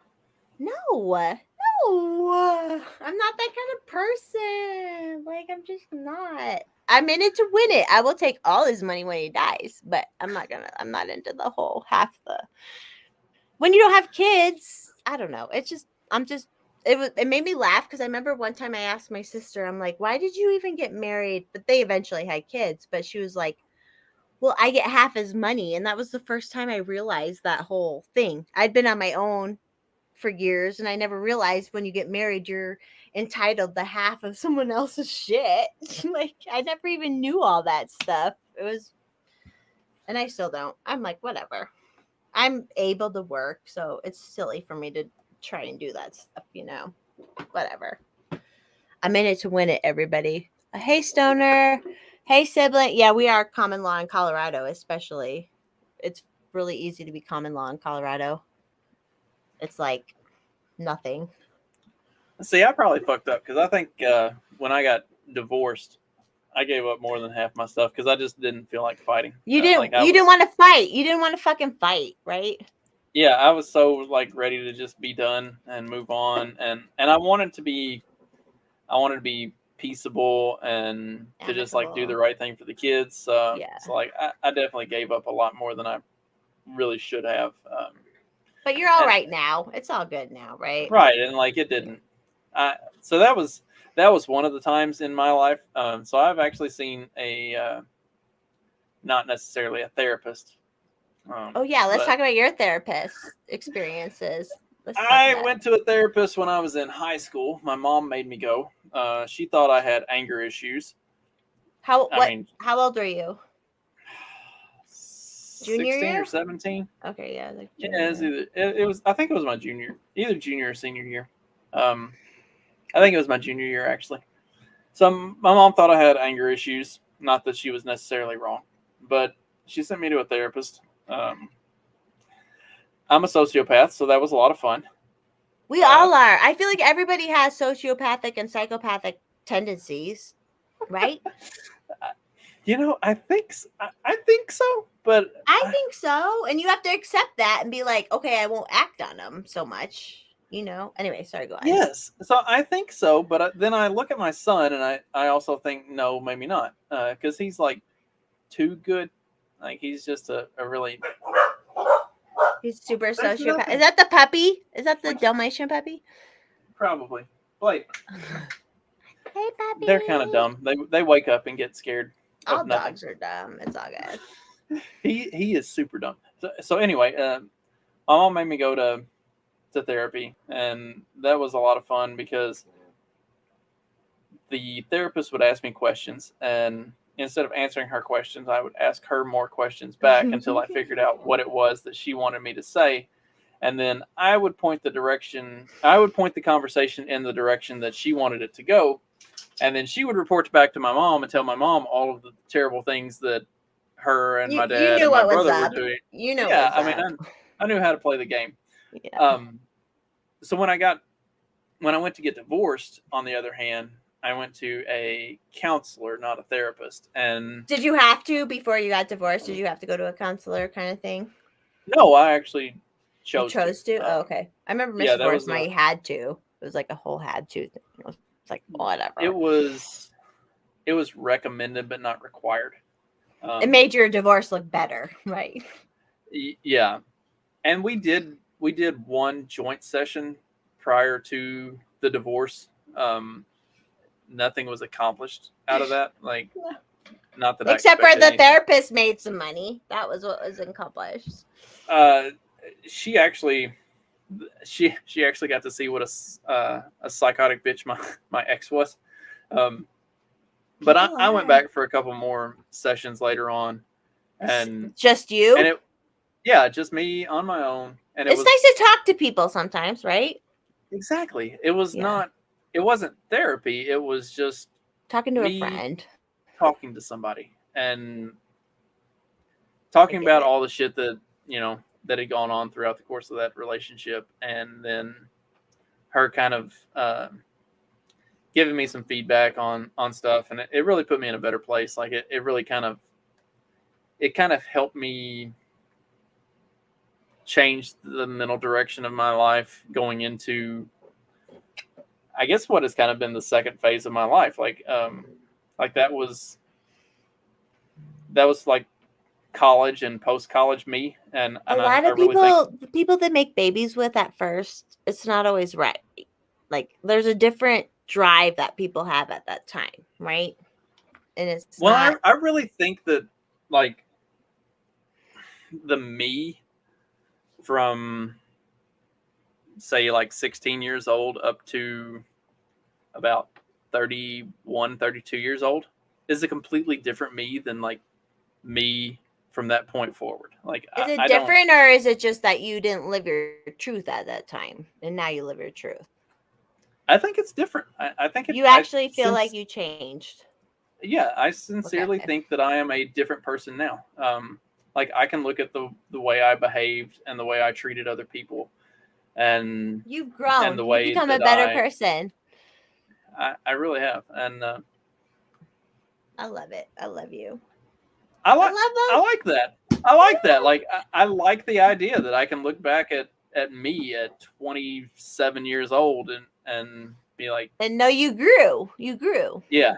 No, no, I'm not that kind of person. Like, I'm just not. I'm in it to win it. I will take all his money when he dies, but I'm not into the whole half the. When you don't have kids, I don't know. It made me laugh because I remember one time I asked my sister, I'm like, why did you even get married? But they eventually had kids, but she was like, well, I get half his money. And that was the first time I realized that whole thing. I'd been on my own for years and I never realized when you get married you're entitled to half of someone else's shit. Like I never even knew all that stuff. It was and I still don't. I'm like whatever. I'm able to work, so it's silly for me to try and do that stuff, you know. Whatever. I'm in it to win it, everybody. Hey Stoner. Hey sibling. Yeah, we are common law in Colorado, especially. It's really easy to be common law in Colorado. It's like nothing. See, I probably fucked up because I think when I got divorced, I gave up more than half my stuff because I just didn't feel like fighting. You didn't. Like I You was, didn't want to fight. You didn't want to fucking fight, right? yeah, I was so like ready to just be done and move on, and I wanted to be peaceable and to just like do the Amicable. right thing for the kids. Yeah. So like I definitely gave up a lot more than I really should have. But you're all And right now. It's all good now, right? right, and like it didn't. So that was one of the times in my life. So I've actually seen a not necessarily a therapist. Oh yeah, let's But talk about your therapist experiences. Let's talk I about it. went to a therapist when I was in high school. My mom made me go. She thought I had anger issues. I mean, How old are you? Junior 16 or year? 17. Okay, yeah, like Yeah, junior. it was. I think it was my either junior or senior year. Um, I think it was my junior year actually. So my mom thought I had anger issues. Not that she was necessarily wrong, but she sent me to a therapist. Um, I'm a sociopath, so that was a lot of fun. We all are. I feel like everybody has sociopathic and psychopathic tendencies, right? You know, I think so, but I think so. And you have to accept that and be like, okay, I won't act on them so much, you know? Anyway, sorry, go on. yes. So I think so, but then I look at my son and I also think no, maybe not, because he's like too good. Like he's just a really. He's super There's sociopath. Is nothing. that the puppy? Is that the Dalmatian puppy? Probably. Blake. Hey, puppy. They're kind of dumb. They wake up and get scared All of nothing. dogs are dumb. It's all good. He is super dumb. So anyway, my mom made me go to therapy, and that was a lot of fun because the therapist would ask me questions, and instead of answering her questions, I would ask her more questions back until I figured out what it was that she wanted me to say. And then I would point the conversation in the direction that she wanted it to go. And then she would report back to my mom and tell my mom all of the terrible things that her and my You dad knew and my what was brother were up. doing. You know Yeah, what's I mean, up. I knew how to play the game. Yeah. So when I went to get divorced, on the other hand, I went to a counselor, not a therapist. And Did you have to before you got divorced? Did you have to go to a counselor kind of thing? no, I actually You chose chose to? to. Oh, okay. I remember Yeah, Mr. that Forrest, was my had to. It was like a whole had to thing. It was like it whatever. was it was recommended but not required. It made your divorce look better, right? Yeah, and we did one joint session prior to the divorce. Nothing was accomplished out of that. Like, not that I Except for expected the anything. therapist made some money. That was what was accomplished. She actually she actually got to see what a psychotic bitch my ex was. But I went back for a couple more sessions later on, and just you. and it yeah, just me on my own, and It's nice to talk to people sometimes, right? exactly. It was Yeah. not. It wasn't therapy. It was just Talking to a me friend. talking to somebody and talking get about it. all the shit that that had gone on throughout the course of that relationship, and then her kind of giving me some feedback on stuff, and it really put me in a better place. Like it really kind of helped me change the mental direction of my life going into, I guess, what has kind of been the second phase of my life. Like that was like college and post-college me, and A lot I of really think the people that make babies with at first, it's not always right. Like there's a different drive that people have at that time, right? And it's not. I really think that, like, the me from, say, like 16 years old up to about 31, 32 years old is a completely different me than like me from that point forward. Like, Is it I don't, different, or is it just that you didn't live your truth at that time and now you live your truth? I think it's different. I think You actually feel like you changed. Yeah, I sincerely Okay. think that I am a different person now. Like I can look at the way I behaved and the way I treated other people, and You've grown. the You've way become a that better person. I really have, and I love it. I love you. I I like love them. that. I like that. Like I like the idea that I can look back at me at 27 years old and be like, And no, you grew. You grew. yeah,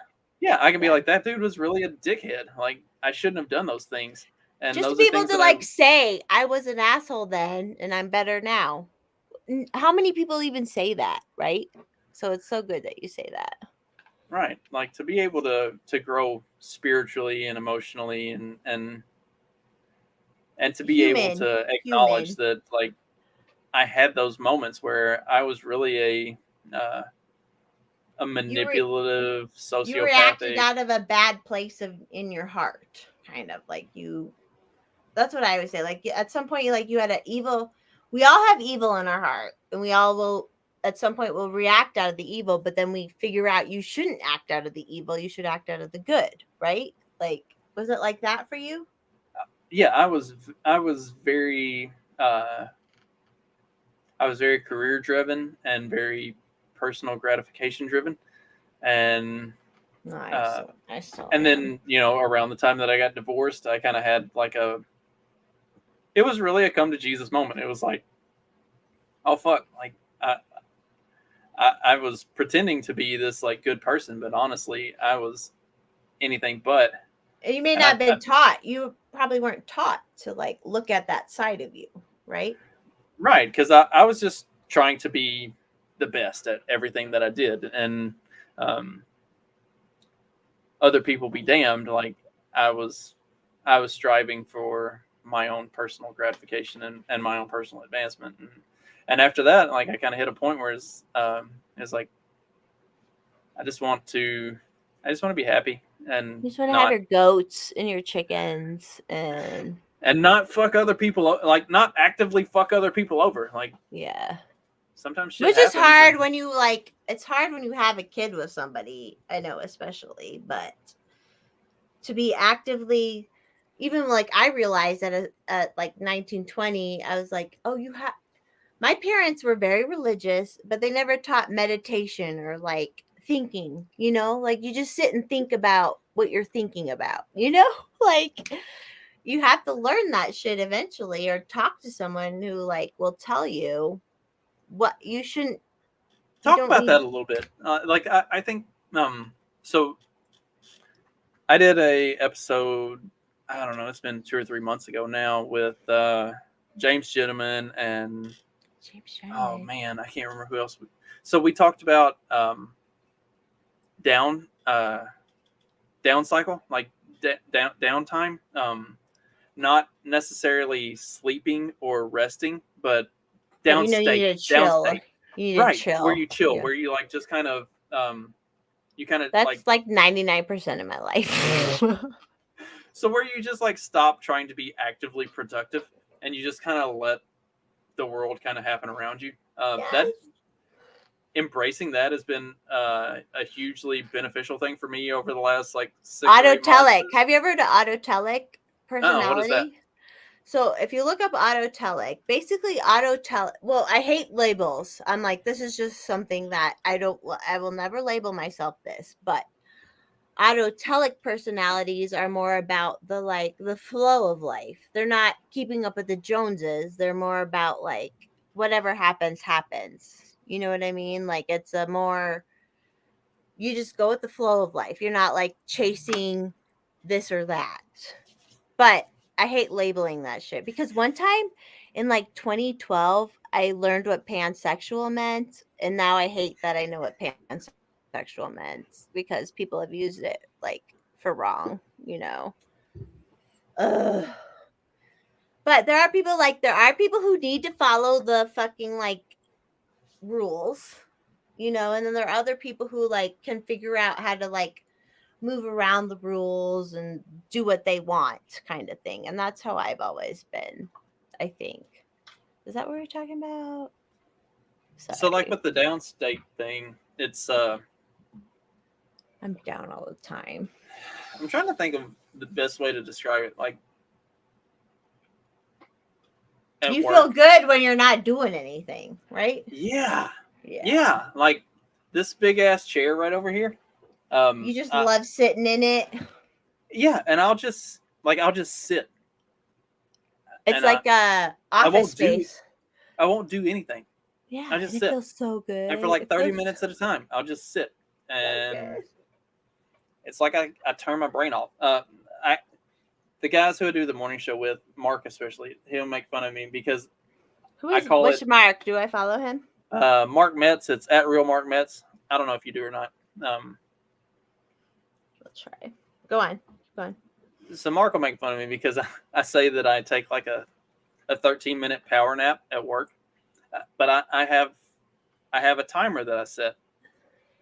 I can be Yeah. like, that dude was really a dickhead. Like I shouldn't have done those things. And Just to those be are able things to that like say I was an asshole then and I'm better now. How many people even say that, right? So it's so good that you say that. right, like to be able to grow spiritually and emotionally and to be able Human. to acknowledge Human. that, like, I had those moments where I was really a manipulative, You reacted sociopathic. out of a bad place of in your heart, kind of like you. That's what I would say. Like at some point, you had an evil. We all have evil in our heart, and we all will. At some point, will react out of the evil, but then we figure out you shouldn't act out of the evil. You should act out of the good, right? Like, was it like that for you? Yeah, I was very career driven and very personal gratification driven, and No, uh, I still and am. then, around the time that I got divorced, I kind of had like it was really a come to Jesus moment. It was like, oh fuck, like I was pretending to be this like good person, but honestly, I was anything but. And you may And not have been taught. You probably weren't taught to like look at that side of you, right? right, because I was just trying to be the best at everything that I did, and um, other people be damned. Like I was, striving for my own personal gratification and my own personal advancement, and after that, like I kind of hit a point where it's like I just want to be happy and You just want to have your goats and your chickens and not fuck other people, like not actively fuck other people over. Like, yeah. sometimes shit Which is happens hard and- when you it's hard when you have a kid with somebody, I know, especially, but to be actively, even like I realized at like 1920, I was like, oh, my parents were very religious, but they never taught meditation or like thinking, like you just sit and think about what you're thinking about, like you have to learn that shit eventually or talk to someone who like will tell you what you shouldn't. You talk don't about need. that a little bit. Like I think so I did a episode, I don't know, it's been 2 or 3 months ago now, with James Gentleman and oh man, I can't remember who else. So we talked about down cycle, like downtime, not necessarily sleeping or resting, but But you need to chill. You need right, to chill. where you chill, Yeah. where you like just kind of That's like 99% of my life. so where you just like stop trying to be actively productive and you just kind of let the world kind of happen around you. That embracing that has been a hugely beneficial thing for me over the last like 6 or 8 months. Autotelic. Have you ever heard of autotelic Oh, what is that? personality? So if you look up autotelic, basically well, I hate labels. I'm like, this is just something that I will never label myself this, but autotelic personalities are more about the flow of life. They're not keeping up with the Joneses. They're more about like whatever happens, happens. You know what I mean? Like it's a more, you just go with the flow of life. You're not like chasing this or that. But I hate labeling that shit because one time in like 2012, I learned what pansexual meant, and now I hate that I know what pansexual meant because people have used it like for wrong, you know. Ugh. But there are people who need to follow the fucking like rules, you know, and then there are other people who like can figure out how to like move around the rules and do what they want kind of thing. And that's how I've always been, I think. Is that what we're talking about? Sorry. So like with the downstate thing, it's I'm down all the time. I'm trying to think of the best way to describe it. Like at You work. feel good when you're not doing anything, right? Yeah. Yeah. Like this big ass chair right over here. You just love sitting in it. Yeah, and I'll just sit. It's and like a office space. I won't do anything. Yeah, I just it sit. feels so good. And for like 30 minutes at a time, I'll just sit. And it's like I turn my brain off. The guys who I do the morning show with, Mark especially, he'll make fun of me because which Mark? Do I follow him? Mark Metz. It's at Real Mark Metz. I don't know if you do or not. Let's try. Go on. So Mark will make fun of me because I say that I take like a 13-minute power nap at work, but I have a timer that I set.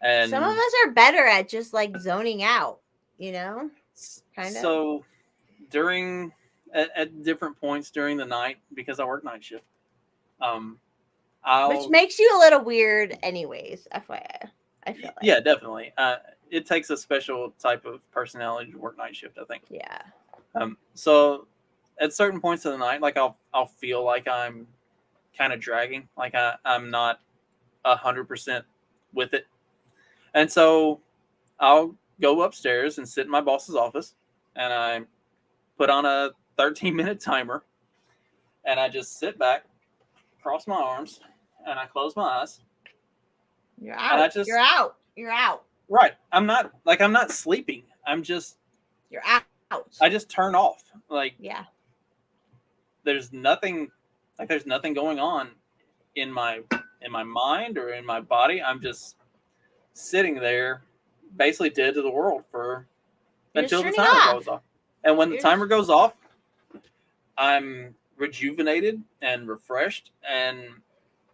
And some of us are better at just like zoning out, you know, kind of. So during at different points during the night, because I work night shift, which makes you a little weird, anyways. FYI, I feel like. Yeah, definitely. It takes a special type of personality to work night shift, I think. Yeah. So at certain points of the night, like I'll feel like I'm kind of dragging, like I'm not 100% with it, and so I'll go upstairs and sit in my boss's office, and I put on a 13-minute timer, and I just sit back, cross my arms, and I close my eyes. You're out. You're out. You're out. Right. I'm not sleeping. You're out. I just turn off. Like, yeah. There's nothing going on in my mind or in my body. I'm just sitting there basically dead to the world until the timer goes off. And when the timer goes off, I'm rejuvenated and refreshed and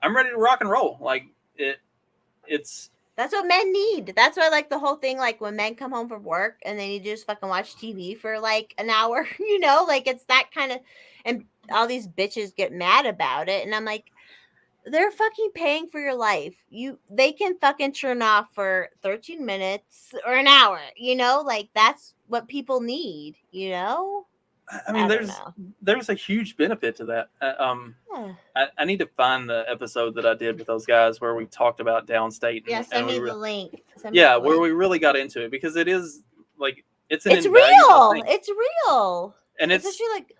I'm ready to rock and roll. Like it's that's what men need. That's why, like, the whole thing, like, when men come home from work and they need to just fucking watch TV for, like, an hour, you know? Like, it's that kind of... And all these bitches get mad about it. And I'm like, they're fucking paying for your life. They can fucking turn off for 13 minutes or an hour, you know? Like, that's what people need, you know? I mean, there's a huge benefit to that. I need to find the episode that I did with those guys where we talked about downstate. Yeah, send me the link. Where we really got into it because it is like it's real. Thing. It's real, and it's like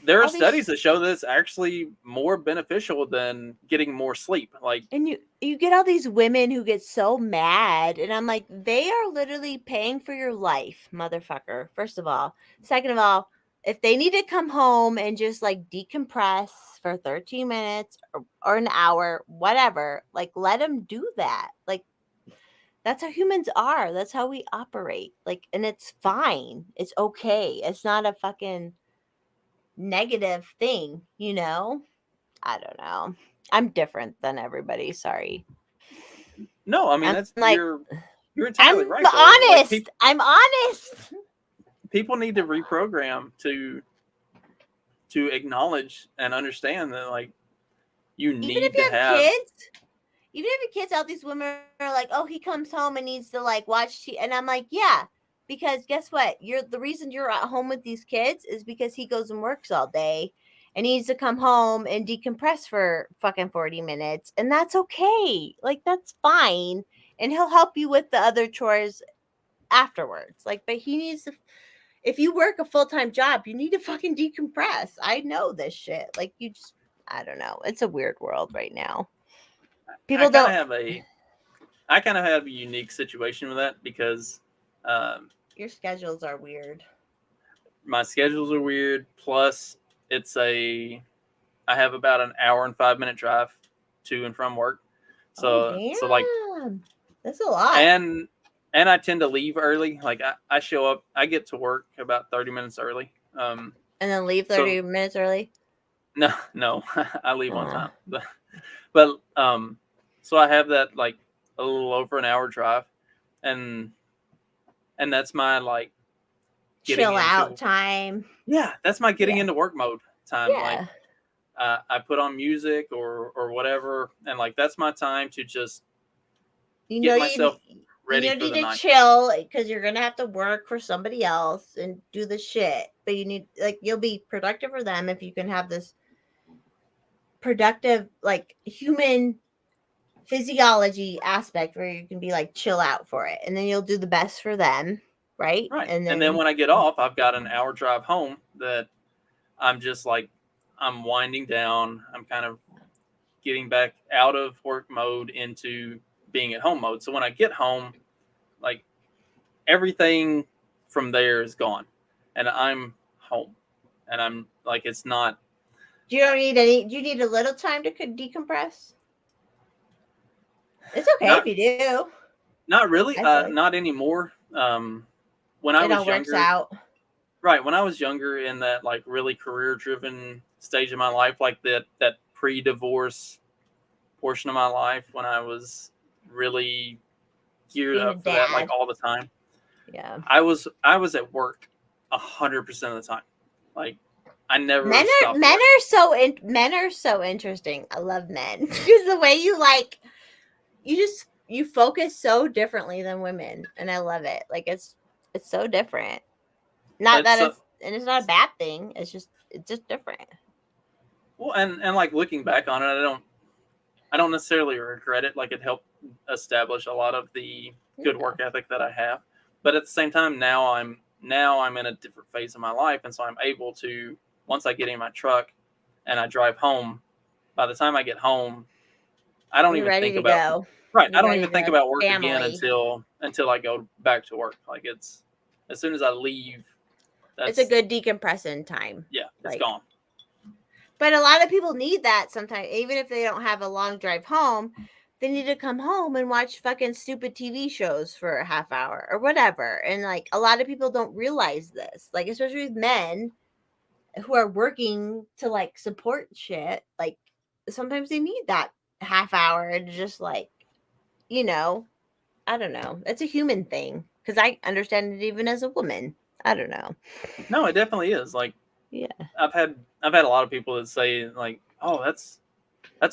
there are studies that show that it's actually more beneficial than getting more sleep. Like, and you get all these women who get so mad, and I'm like, they are literally paying for your life, motherfucker. First of all, second of all, if they need to come home and just like decompress for 13 minutes or an hour, whatever, like let them do that. Like that's how humans are. That's how we operate. Like, and it's fine. It's okay. It's not a fucking negative thing, you know? I don't know. I'm different than everybody. Sorry. No, I mean, that's like, you're entirely right. Honest. Like, I'm honest. People need to reprogram to acknowledge and understand that, like, you need even if you have kids. Even if you have kids, all these women are like, "Oh, he comes home and needs to like watch TV," and I'm like, "Yeah, because guess what? The reason you're at home with these kids is because he goes and works all day and he needs to come home and decompress for fucking 40 minutes. And that's okay. Like, that's fine. And he'll help you with the other chores afterwards. Like, but he needs to, if you work a full-time job, you need to fucking decompress. I know this shit. Like, you just, I don't know. It's a weird world right now. People I kind of have a unique situation with that because your schedules are weird. my schedules are weird. Plus, I have about an hour and 5 minute drive to and from work. So like that's a lot. And I tend to leave early. Like I show up, I get to work about 30 minutes early. And then leave 30 minutes early? No, I leave on time. But so I have that like a little over an hour drive, and that's my like chill out time. Yeah, that's my getting into work mode time. Yeah. Like I put on music or whatever, and like that's my time to just get myself ready for the night. You need to chill because you're gonna have to work for somebody else and do the shit. But you need, like, you'll be productive for them if you can have this productive, like, human physiology aspect where you can be like chill out for it, and then you'll do the best for them, right? And then when I get off, I've got an hour drive home that I'm just like, I'm winding down. I'm kind of getting back out of work mode into being at home mode. So when I get home, like everything from there is gone, and I'm home, and I'm like, it's not. Do you need a little time to decompress? It's okay if you do. Not really. Not anymore. When I was younger, works out. Right. When I was younger, in that like really career-driven stage of my life, like that pre-divorce portion of my life, when I was really geared up for that, like all the time. Yeah. I was at work 100% of the time. Like I never. Men are so interesting. I love men because the way you like, you focus so differently than women, and I love it. Like it's so different. It's not a bad thing. It's just different. Well, and like looking back on it, I don't necessarily regret it. Like it helped establish a lot of the good work ethic that I have. But at the same time, now I'm in a different phase of my life, and so I'm able to, once I get in my truck and I drive home, by the time I get home, I don't even think about I don't even think about work again until I go back to work. Like it's as soon as I leave, it's a good decompressing time. Yeah, it's gone. But a lot of people need that sometimes, even if they don't have a long drive home. They need to come home and watch fucking stupid TV shows for a half hour or whatever. And like a lot of people don't realize this, like especially with men who are working to like support shit. Like sometimes they need that half hour to just like, I don't know. It's a human thing because I understand it even as a woman. I don't know. No, it definitely is. Like, yeah, I've had a lot of people that say like, oh, that's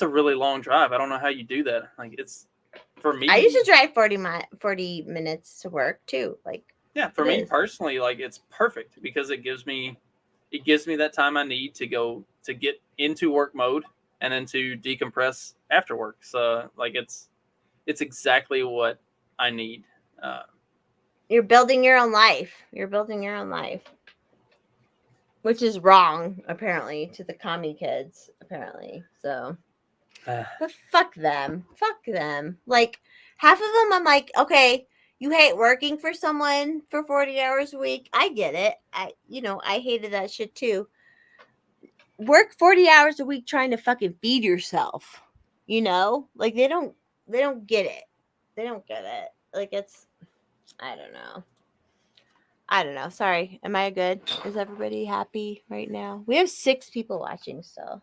a really long drive. I don't know how you do that. Like it's for me. I used to drive 40 minutes to work too. Like yeah, for me personally, like it's perfect because it gives me that time I need to get into work mode and then to decompress after work. So like it's exactly what I need. You're building your own life. Which is wrong, apparently, to the commie kids, apparently. So, but fuck them. Like, half of them, I'm like, okay, you hate working for someone for 40 hours a week. I get it. I hated that shit too. Work 40 hours a week trying to fucking feed yourself. Like they don't get it. They don't get it. Like it's, I don't know. Sorry. Am I good? Is everybody happy right now? We have 6 people watching still.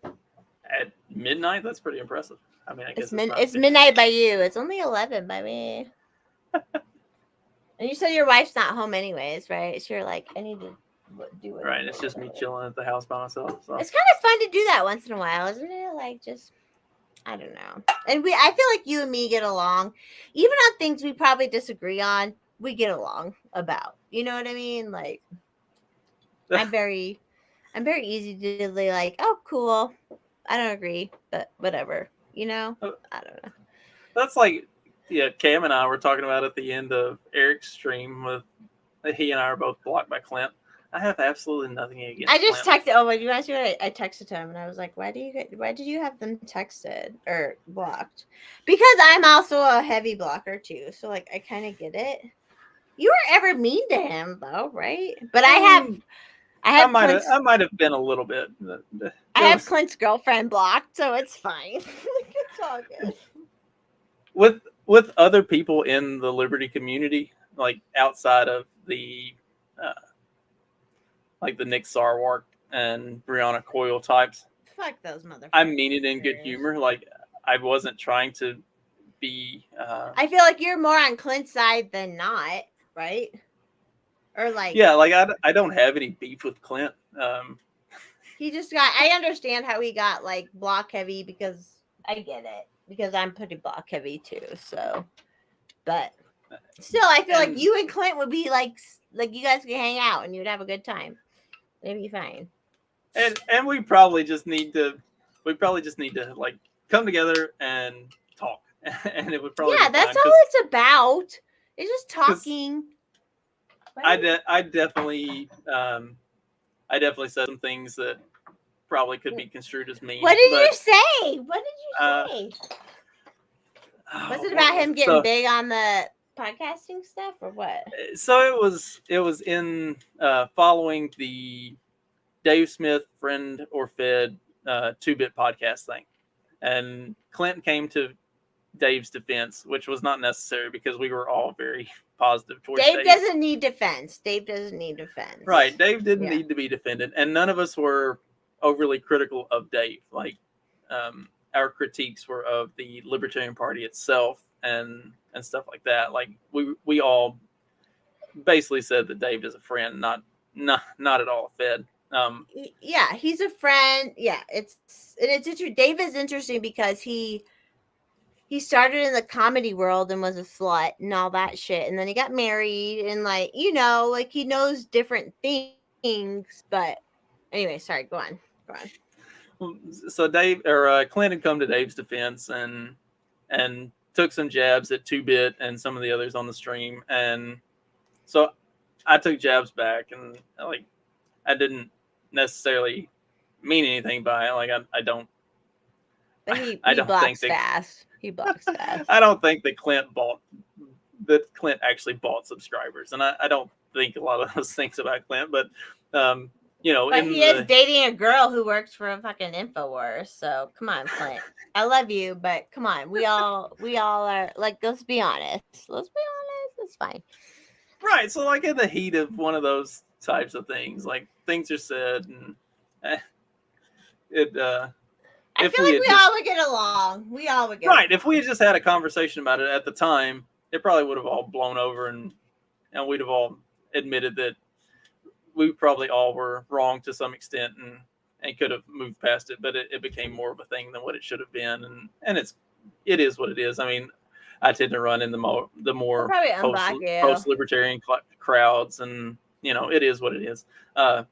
At midnight? That's pretty impressive. I mean, I guess it's midnight by you. It's only 11 by me. And you said your wife's not home anyways, right? So you're like, I need to do it. Right. It's just me chilling at the house by myself. So. It's kind of fun to do that once in a while, isn't it? Like just, I don't know. And I feel like you and me get along. Even on things we probably disagree on, we get along about. You know what I mean? Like I'm very easy to be like, oh, cool. I don't agree, but whatever. You know, I don't know. That's like, yeah, Cam and I were talking about at the end of Eric's stream with he and I are both blocked by Clint. I have absolutely nothing against. I just Clint. texted. Oh, you guys see what I texted him, and I was like, why did you have them texted or blocked? Because I'm also a heavy blocker too, so like I kind of get it. You were ever mean to him though, right? But I have I might have been a little bit. I have Clint's girlfriend blocked, so it's fine. It's all good. With other people in the Liberty community, like outside of the like the Nick Sarwark and Brianna Coyle types. Fuck those motherfuckers. I mean it in good humor. Like I wasn't trying to be. I feel like you're more on Clint's side than not, right? Or like yeah, like I don't have any beef with Clint. He just got. I understand how he got like block heavy because I get it because I'm pretty block heavy too. So, but still, I feel like you and Clint would be like you guys could hang out and you'd have a good time. It'd be fine. And we probably just need to like come together and talk, and it would probably that's all it's about. It's just talking. I definitely said some things that probably could be construed as mean. What did you say? What did you say? Was it about him getting big on the podcasting stuff or what? So it was in following the Dave Smith Friend or Fed 2-bit podcast thing, and Clint came to Dave's defense, which was not necessary because we were all very positive towards Dave. Dave doesn't need defense. Dave doesn't need defense. Right. Dave didn't need to be defended, and none of us were overly critical of Dave. Like our critiques were of the Libertarian Party itself and stuff like that. Like we all basically said that Dave is a friend, not at all a Fed. Yeah, he's a friend. Yeah, it's interesting. Dave is interesting because he started in the comedy world and was a slut and all that shit, and then he got married and like like he knows different things. But anyway, sorry, go on. So Dave or Clint had come to Dave's defense and took some jabs at 2-bit and some of the others on the stream, and so I took jabs back, and like I didn't necessarily mean anything by it. Like I don't. But he blocks fast. He blocks fast. I don't think that Clint actually bought subscribers, and I don't think a lot of those things about Clint, but But he is dating a girl who works for a fucking InfoWars. So come on, Clint. I love you, but come on. We all are like, let's be honest. It's fine. Right. So like in the heat of one of those types of things, like things are said, and I feel like we all would get along. We all would get along. If we had just had a conversation about it at the time, it probably would have all blown over, and we'd have all admitted that we probably all were wrong to some extent and could have moved past it, but it became more of a thing than what it should have been, and it is what it is. I mean, I tend to run in the more post-libertarian crowds, and it is what it is. And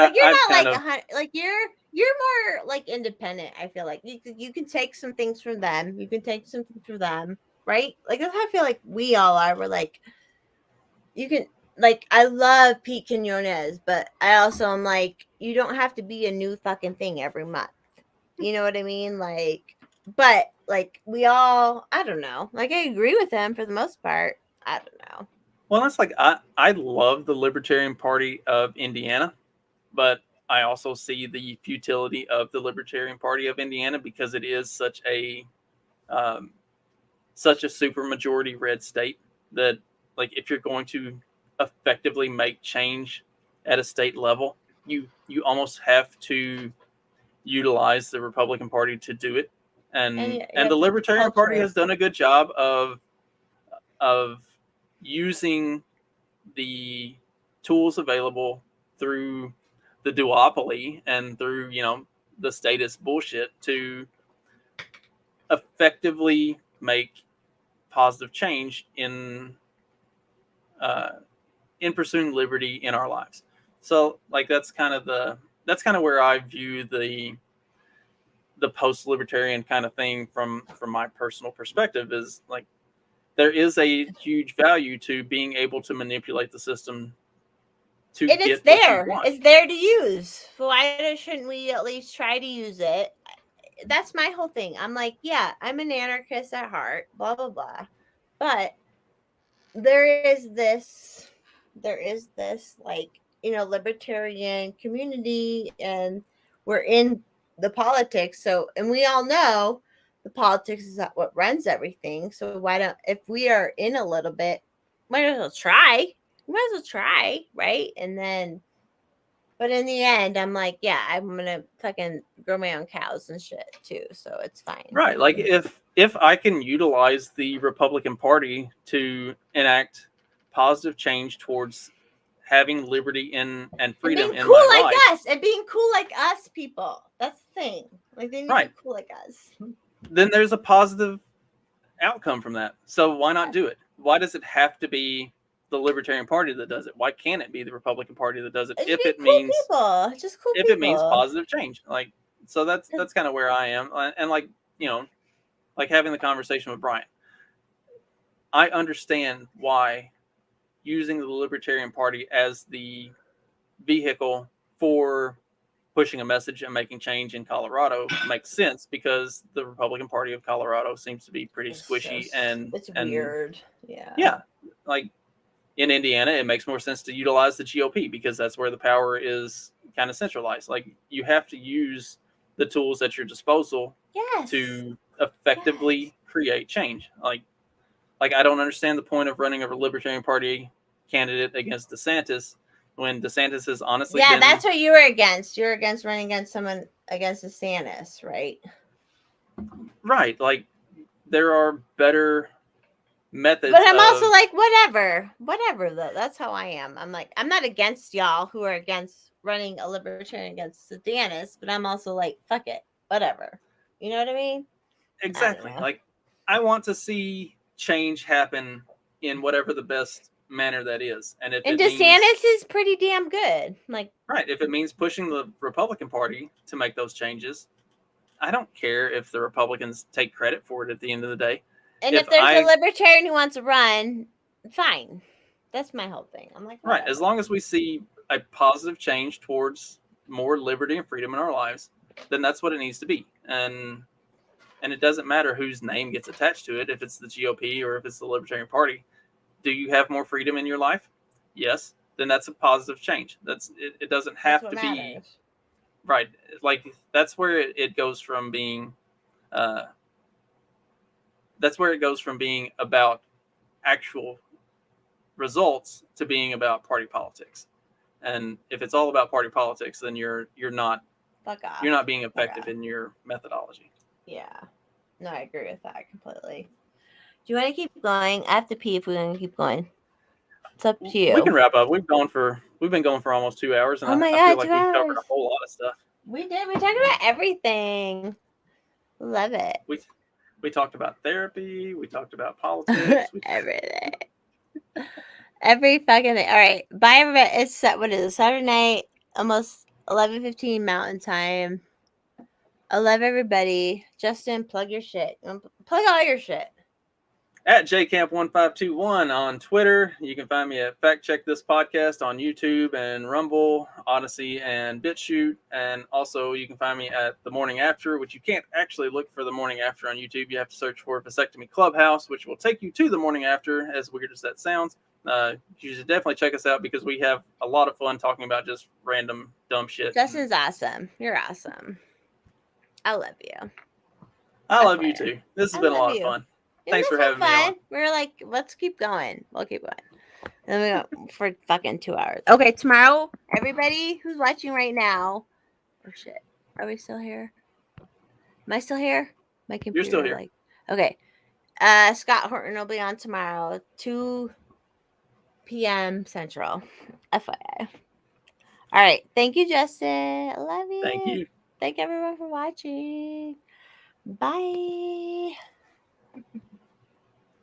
like you're not like you're more like independent. I feel like you can take some things from them. You can take something from them, right? Like that's how I feel like we all are. We're like, you can like I love Pete Quinones, but I also am like, you don't have to be a new fucking thing every month. You know what I mean? Like, but like we all, I don't know. Like I agree with him for the most part. I don't know. Well, that's like I love the Libertarian Party of Indiana, but I also see the futility of the Libertarian Party of Indiana because it is such a super majority red state that like if you're going to effectively make change at a state level, you almost have to utilize the Republican Party to do it, and the Libertarian Party has done a good job of using the tools available through the duopoly and through the status bullshit to effectively make positive change in pursuing liberty in our lives. So like that's kind of where I view the post-libertarian kind of thing from my personal perspective, is like there is a huge value to being able to manipulate the system to And get it's what you there. want. It's there to use. Why shouldn't we at least try to use it? That's my whole thing. I'm like, yeah, I'm an anarchist at heart, blah blah blah. But there is this like, libertarian community, and we're in the politics. So, and we all know the politics is not what runs everything. So why don't, if we are in a little bit, might as well try. Right? And then, but in the end, I'm like, yeah, I'm gonna fucking grow my own cows and shit too, so it's fine. Right. Like if I can utilize the Republican Party to enact positive change towards having liberty and freedom in my life. And being cool like us, people. That's the thing. Like, they need to be cool like us. Then there's a positive outcome from that. So why not do it? Why does it have to be the Libertarian Party that does it? Why can't it be the Republican Party that does it? If it means people, just cool if people. it means positive change, like, so that's kind of where I am. And like, like having the conversation with Brian, I understand why using the Libertarian Party as the vehicle for pushing a message and making change in Colorado makes sense, because the Republican Party of Colorado seems to be pretty squishy and it's weird. Yeah. Yeah. Like in Indiana, it makes more sense to utilize the GOP because that's where the power is kind of centralized. Like you have to use the tools at your disposal to effectively create change. Like I don't understand the point of running a Libertarian Party candidate against DeSantis when DeSantis has honestly been... that's what you were against. You're against running against someone against DeSantis, right? Right. Like there are better methods. But I'm also like, whatever though. That's how I am. I'm like, I'm not against y'all who are against running a Libertarian against DeSantis, but I'm also like, fuck it, whatever. You know what I mean? Exactly. Like I want to see change happen in whatever the best manner that is. And if DeSantis is pretty damn good. Like, right, if it means pushing the Republican Party to make those changes, I don't care if the Republicans take credit for it at the end of the day. And if there's a libertarian who wants to run, fine. That's my whole thing. I'm like, whatever. Right, as long as we see a positive change towards more liberty and freedom in our lives, then that's what it needs to be. And it doesn't matter whose name gets attached to it, if it's the GOP or if it's the Libertarian Party. Do you have more freedom in your life? Yes. Then that's a positive change. It doesn't have to be right. Like that's where it goes from being about actual results to being about party politics. And if it's all about party politics, then you're not being effective in your methodology. Yeah. No, I agree with that completely. Do you want to keep going? I have to pee if we're going to keep going. It's up to you. We can wrap up. We've been going for almost 2 hours, and I feel like we've covered a whole lot of stuff. We did. We talked about everything. Love it. We talked about therapy. We talked about politics. Everything. Every fucking thing. All right. Bye, everybody. It's what is it? Saturday night, almost 11:15 Mountain Time. I love everybody. Justin, plug your shit. Plug all your shit. At JCamp1521 on Twitter. You can find me at Fact Check This Podcast on YouTube and Rumble, Odyssey, and BitChute. And also you can find me at The Morning After, which you can't actually look for The Morning After on YouTube. You have to search for Vasectomy Clubhouse, which will take you to The Morning After, as weird as that sounds. You should definitely check us out because we have a lot of fun talking about just random dumb shit. Justin's awesome. You're awesome. I love you. I love you too. This has been a lot of fun. Thanks for having me on. We're like, let's keep going. We'll keep going. And then we go for fucking 2 hours. Okay, tomorrow, everybody who's watching right now. Oh shit. Are we still here? Am I still here? My computer. You're still here. Okay. Scott Horton will be on tomorrow, 2 p.m. Central. FYI. All right. Thank you, Justin. I love you. Thank you. Thank everyone for watching. Bye.